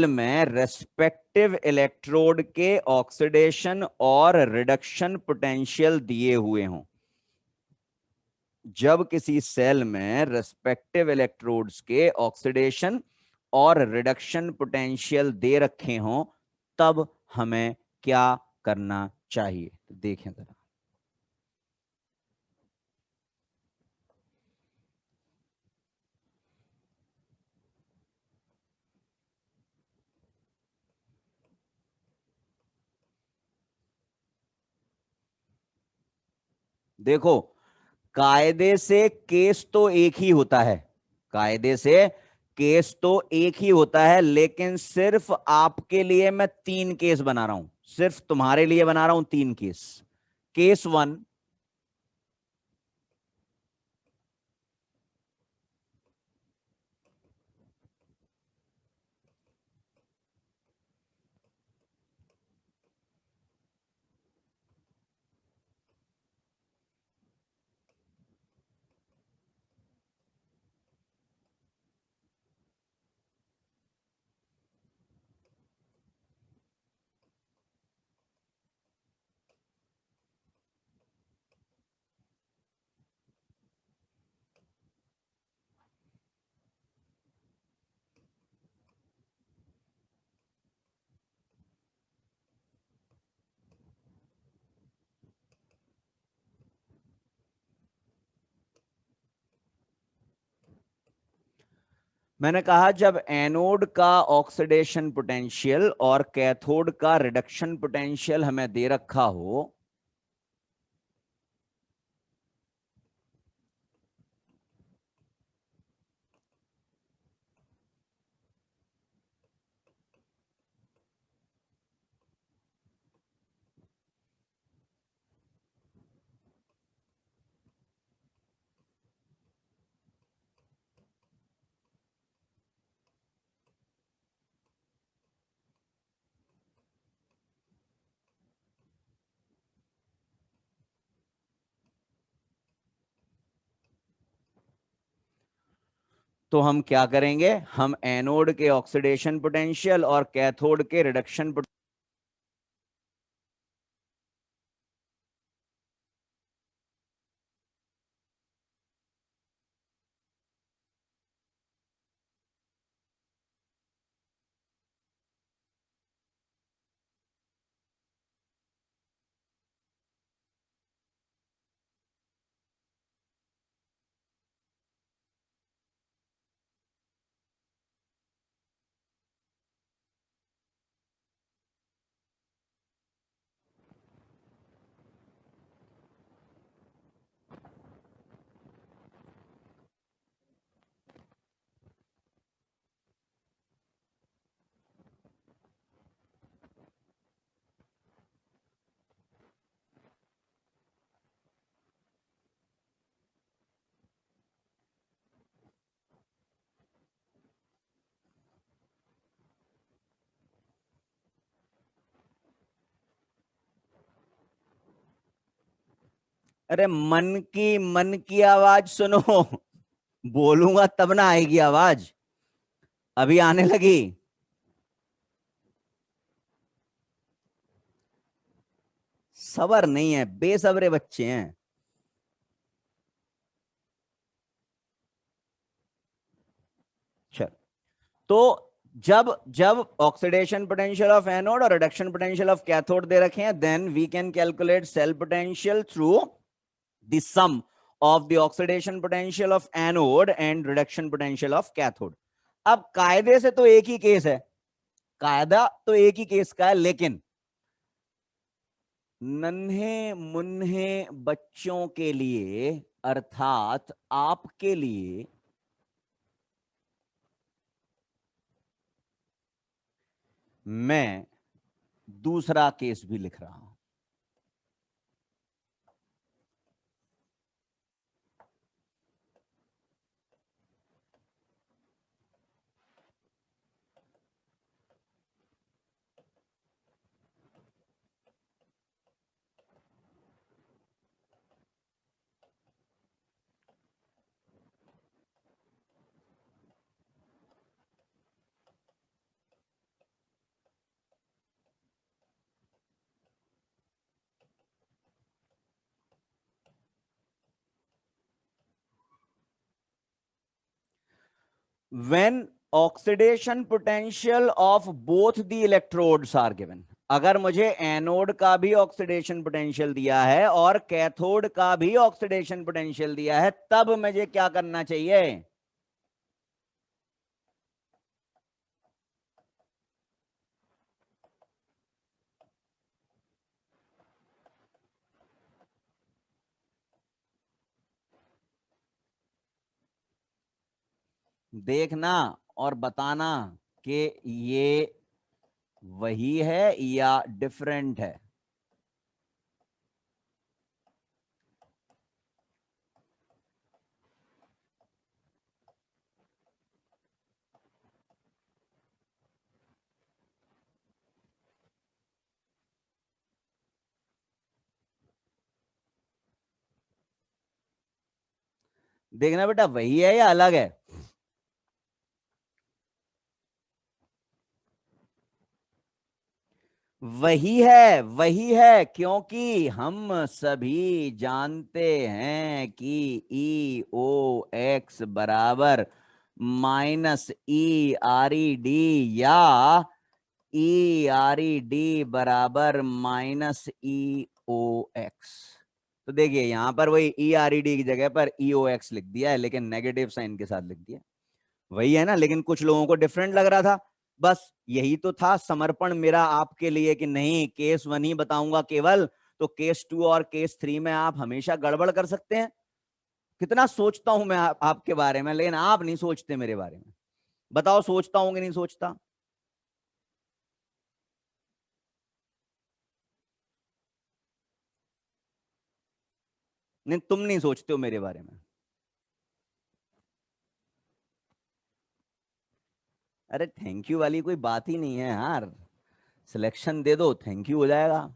[SPEAKER 1] में रेस्पेक्टिव इलेक्ट्रोड के ऑक्सीडेशन और रिडक्शन पोटेंशियल दिए हुए हों, जब किसी सेल में रेस्पेक्टिव इलेक्ट्रोड्स के ऑक्सीडेशन और रिडक्शन पोटेंशियल दे रखे हों, तब हमें क्या करना चाहिए? देखें जरा। देखो, कायदे से केस तो एक ही होता है, कायदे से केस तो एक ही होता है, लेकिन सिर्फ आपके लिए मैं तीन केस बना रहा हूं, सिर्फ तुम्हारे लिए बना रहा हूं तीन केस। केस वन, मैंने कहा जब एनोड का ऑक्सीडेशन पोटेंशियल और कैथोड का रिडक्शन पोटेंशियल हमें दे रखा हो, तो हम क्या करेंगे, हम एनोड के ऑक्सीडेशन पोटेंशियल और कैथोड के रिडक्शन। अरे मन की आवाज सुनो। बोलूंगा तब ना आएगी आवाज, अभी आने लगी। सबर नहीं है, बेसब्रे बच्चे हैं। चल, तो जब जब ऑक्सीडेशन पोटेंशियल ऑफ एनोड और रिडक्शन पोटेंशियल ऑफ कैथोड दे रखे हैं, then we can calculate cell potential through the sum of the oxidation potential of anode and reduction potential of cathode. अब कायदे से तो एक ही केस है, कायदा तो एक ही केस का है, लेकिन नन्हे मुन्ने बच्चों के लिए, अर्थात आपके लिए, मैं दूसरा केस भी लिख रहा हूं। When oxidation potential of both the electrodes are given, अगर मुझे एनोड का भी ऑक्सीडेशन पोटेंशियल दिया है और कैथोड का भी ऑक्सीडेशन पोटेंशियल दिया है, तब मुझे क्या करना चाहिए? देखना और बताना कि ये वही है या डिफरेंट है। देखना बेटा, वही है या अलग है। वही है, क्योंकि हम सभी जानते हैं कि ई ओ एक्स बराबर माइनस ई आर ई डी, या ई आर ई डी बराबर माइनस ई ओ एक्स। तो देखिए यहां पर वही ई आर ई डी की जगह पर ई ओ एक्स लिख दिया है, लेकिन नेगेटिव साइन के साथ लिख दिया। वही है ना, लेकिन कुछ लोगों को डिफरेंट लग रहा था। बस यही तो था समर्पण मेरा आपके लिए कि नहीं, केस 1 ही बताऊंगा केवल, तो केस 2 और केस 3 में आप हमेशा गड़बड़ कर सकते हैं। कितना सोचता हूं मैं आपके बारे में, लेकिन आप नहीं सोचते मेरे बारे में। बताओ सोचता हूं कि नहीं सोचता? नहीं, तुम नहीं सोचते हो मेरे बारे में। अरे थैंक यू वाली कोई बात ही नहीं है यार। सिलेक्शन दे दो, थैंक यू हो जाएगा।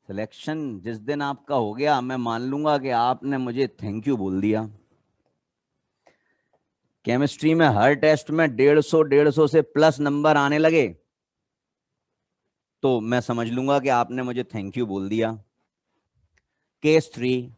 [SPEAKER 1] सिलेक्शन जिस दिन आपका हो गया, मैं मान लूंगा कि आपने मुझे थैंक यू बोल दिया। केमिस्ट्री में हर टेस्ट में 150 से प्लस नंबर आने लगे, तो मैं समझ लूंगा कि आपने मुझे थैंक यू बोल दिया। केस 3।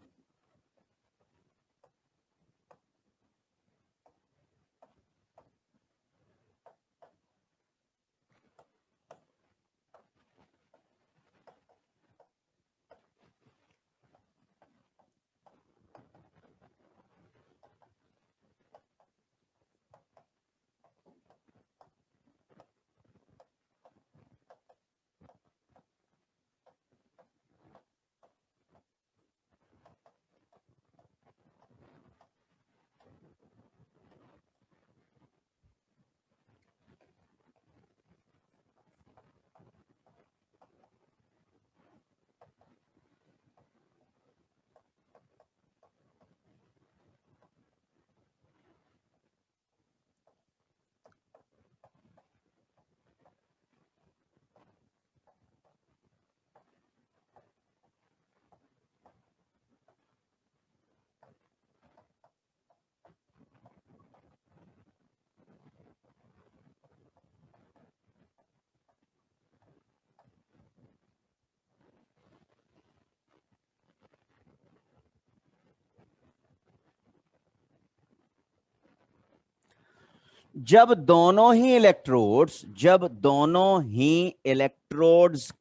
[SPEAKER 1] जब दोनों ही इलेक्ट्रोड्स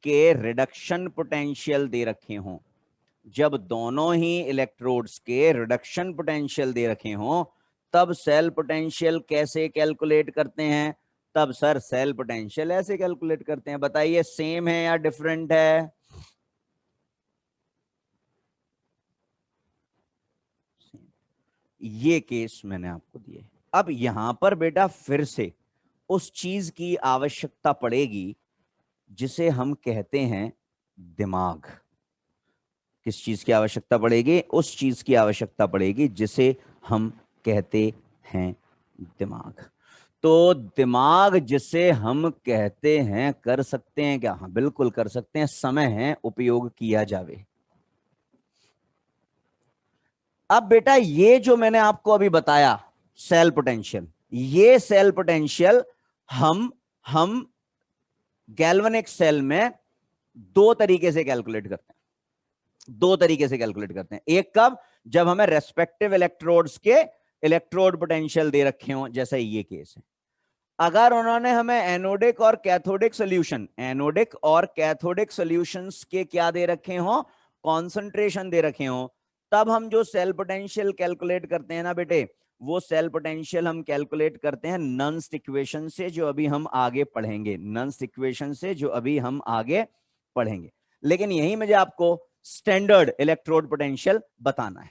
[SPEAKER 1] के रिडक्शन पोटेंशियल दे रखे हों, जब दोनों ही इलेक्ट्रोड्स के रिडक्शन पोटेंशियल दे रखे हों, तब सेल पोटेंशियल कैसे कैलकुलेट करते हैं? तब सर सेल पोटेंशियल ऐसे कैलकुलेट करते हैं। बताइए सेम है या डिफरेंट है? ये केस मैंने आपको दिए। अब यहां पर बेटा फिर से उस चीज की आवश्यकता पड़ेगी जिसे हम कहते हैं दिमाग। किस चीज की आवश्यकता पड़ेगी? उस चीज की आवश्यकता पड़ेगी जिसे हम कहते हैं दिमाग। तो दिमाग जिसे हम कहते हैं, कर सकते हैं क्या? हाँ बिल्कुल कर सकते हैं, समय है उपयोग किया जावे। अब बेटा ये जो मैंने आपको अभी बताया सेल पोटेंशियल, ये सेल पोटेंशियल हम गैल्वेनिक सेल में दो तरीके से कैलकुलेट करते हैं। दो तरीके से कैलकुलेट करते हैं। एक कब? जब हमें रेस्पेक्टिव इलेक्ट्रोड्स के इलेक्ट्रोड पोटेंशियल दे रखे हों, जैसे ये केस है। अगर उन्होंने हमें एनोडिक और कैथोडिक सोल्यूशन, एनोडिक और कैथोडिक सॉल्यूशंस के क्या दे रखे हों, कॉन्सेंट्रेशन दे रखे हों, तब हम जो सेल पोटेंशियल कैलकुलेट करते हैं ना बेटे, वो सेल पोटेंशियल हम कैलकुलेट करते हैं नन्स इक्वेशन से, जो अभी हम आगे पढ़ेंगे। नन्स इक्वेशन से जो अभी हम आगे पढ़ेंगे। लेकिन यही मुझे आपको स्टैंडर्ड इलेक्ट्रोड पोटेंशियल बताना है।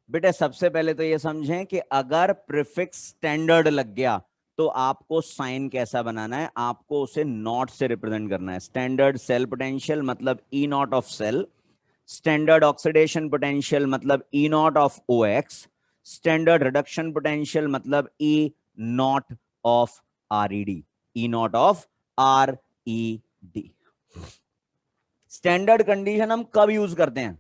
[SPEAKER 1] बेटा सबसे पहले तो ये समझें कि अगर प्रीफिक्स स्टैंडर्ड लग गया तो आपको साइन कैसा बनाना है, आपको उसे नॉट से रिप्रेजेंट करना है। स्टैंडर्ड सेल पोटेंशियल मतलब E naught of cell, standard oxidation potential मतलब E naught of O X, standard reduction potential मतलब E naught of R E D, E naught of R E D. Standard condition हम कब use करते हैं?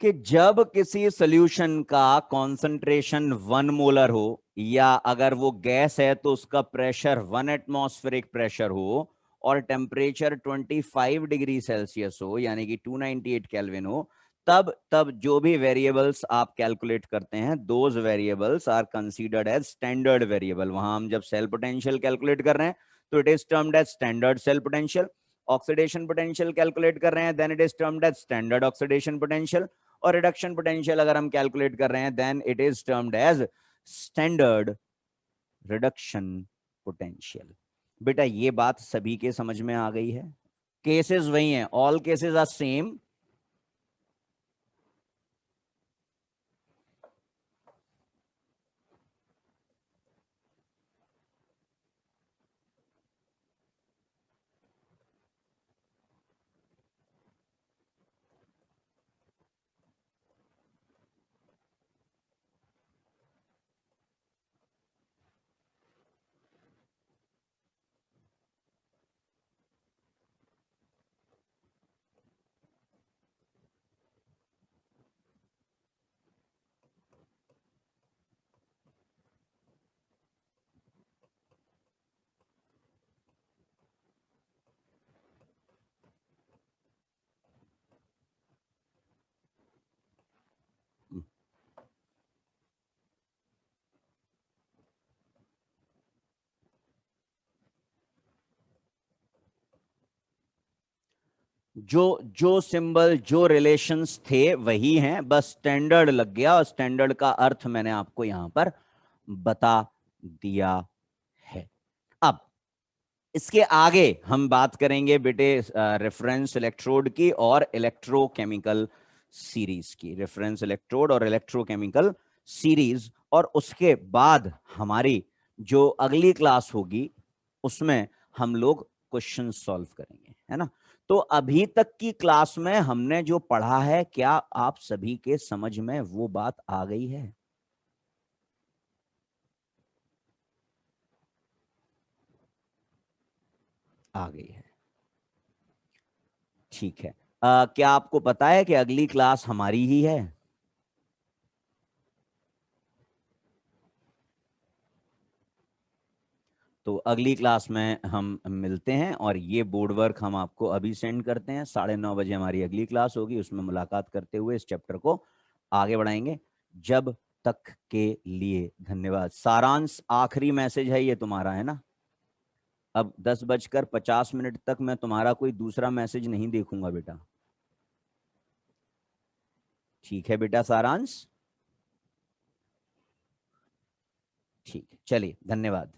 [SPEAKER 1] कि जब किसी सॉल्यूशन का कॉन्सेंट्रेशन 1 मोलर हो, या अगर वो गैस है तो उसका प्रेशर 1 एटमॉस्फेरिक प्रेशर हो, और टेम्परेचर 25 डिग्री सेल्सियस हो यानी कि 298 केल्विन हो, तब तब जो भी वेरिएबल्स आप कैलकुलेट करते हैं, those variables are considered as standard variable. वहां हम जब सेल पोटेंशियल कैलकुलेट कर रहे हैं तो it is termed as standard cell potential. Oxidation potential calculate कर रहे हैं, then it is termed as standard oxidation potential. और रिडक्शन पोटेंशियल अगर हम कैलकुलेट कर रहे हैं, then it is termed as standard reduction potential. बेटा ये बात सभी के समझ में आ गई है? केसेस वही हैं, ऑल केसेस आर सेम। जो जो सिंबल जो रिलेशंस थे वही हैं, बस स्टैंडर्ड लग गया, और स्टैंडर्ड का अर्थ मैंने आपको यहां पर बता दिया है। अब इसके आगे हम बात करेंगे बेटे रेफरेंस इलेक्ट्रोड की और इलेक्ट्रोकेमिकल सीरीज की, रेफरेंस इलेक्ट्रोड और इलेक्ट्रोकेमिकल सीरीज। और उसके बाद हमारी जो अगली क्लास होगी उसमें हम लोग क्वेश्चन सॉल्व करेंगे, है ना। तो अभी तक की क्लास में हमने जो पढ़ा है, क्या आप सभी के समझ में वो बात आ गई है? आ गई है, ठीक है। क्या आपको पता है कि अगली क्लास हमारी ही है? तो अगली क्लास में हम मिलते हैं, और ये बोर्ड वर्क हम आपको अभी सेंड करते हैं। 9:30 बजे हमारी अगली क्लास होगी, उसमें मुलाकात करते हुए इस चैप्टर को आगे बढ़ाएंगे। जब तक के लिए धन्यवाद। सारांश आखिरी मैसेज है ये तुम्हारा, है ना। अब 10:50 तक मैं तुम्हारा कोई दूसरा मैसेज नहीं देखूंगा बेटा। ठीक है बेटा सारांश? ठीक है, चलिए धन्यवाद।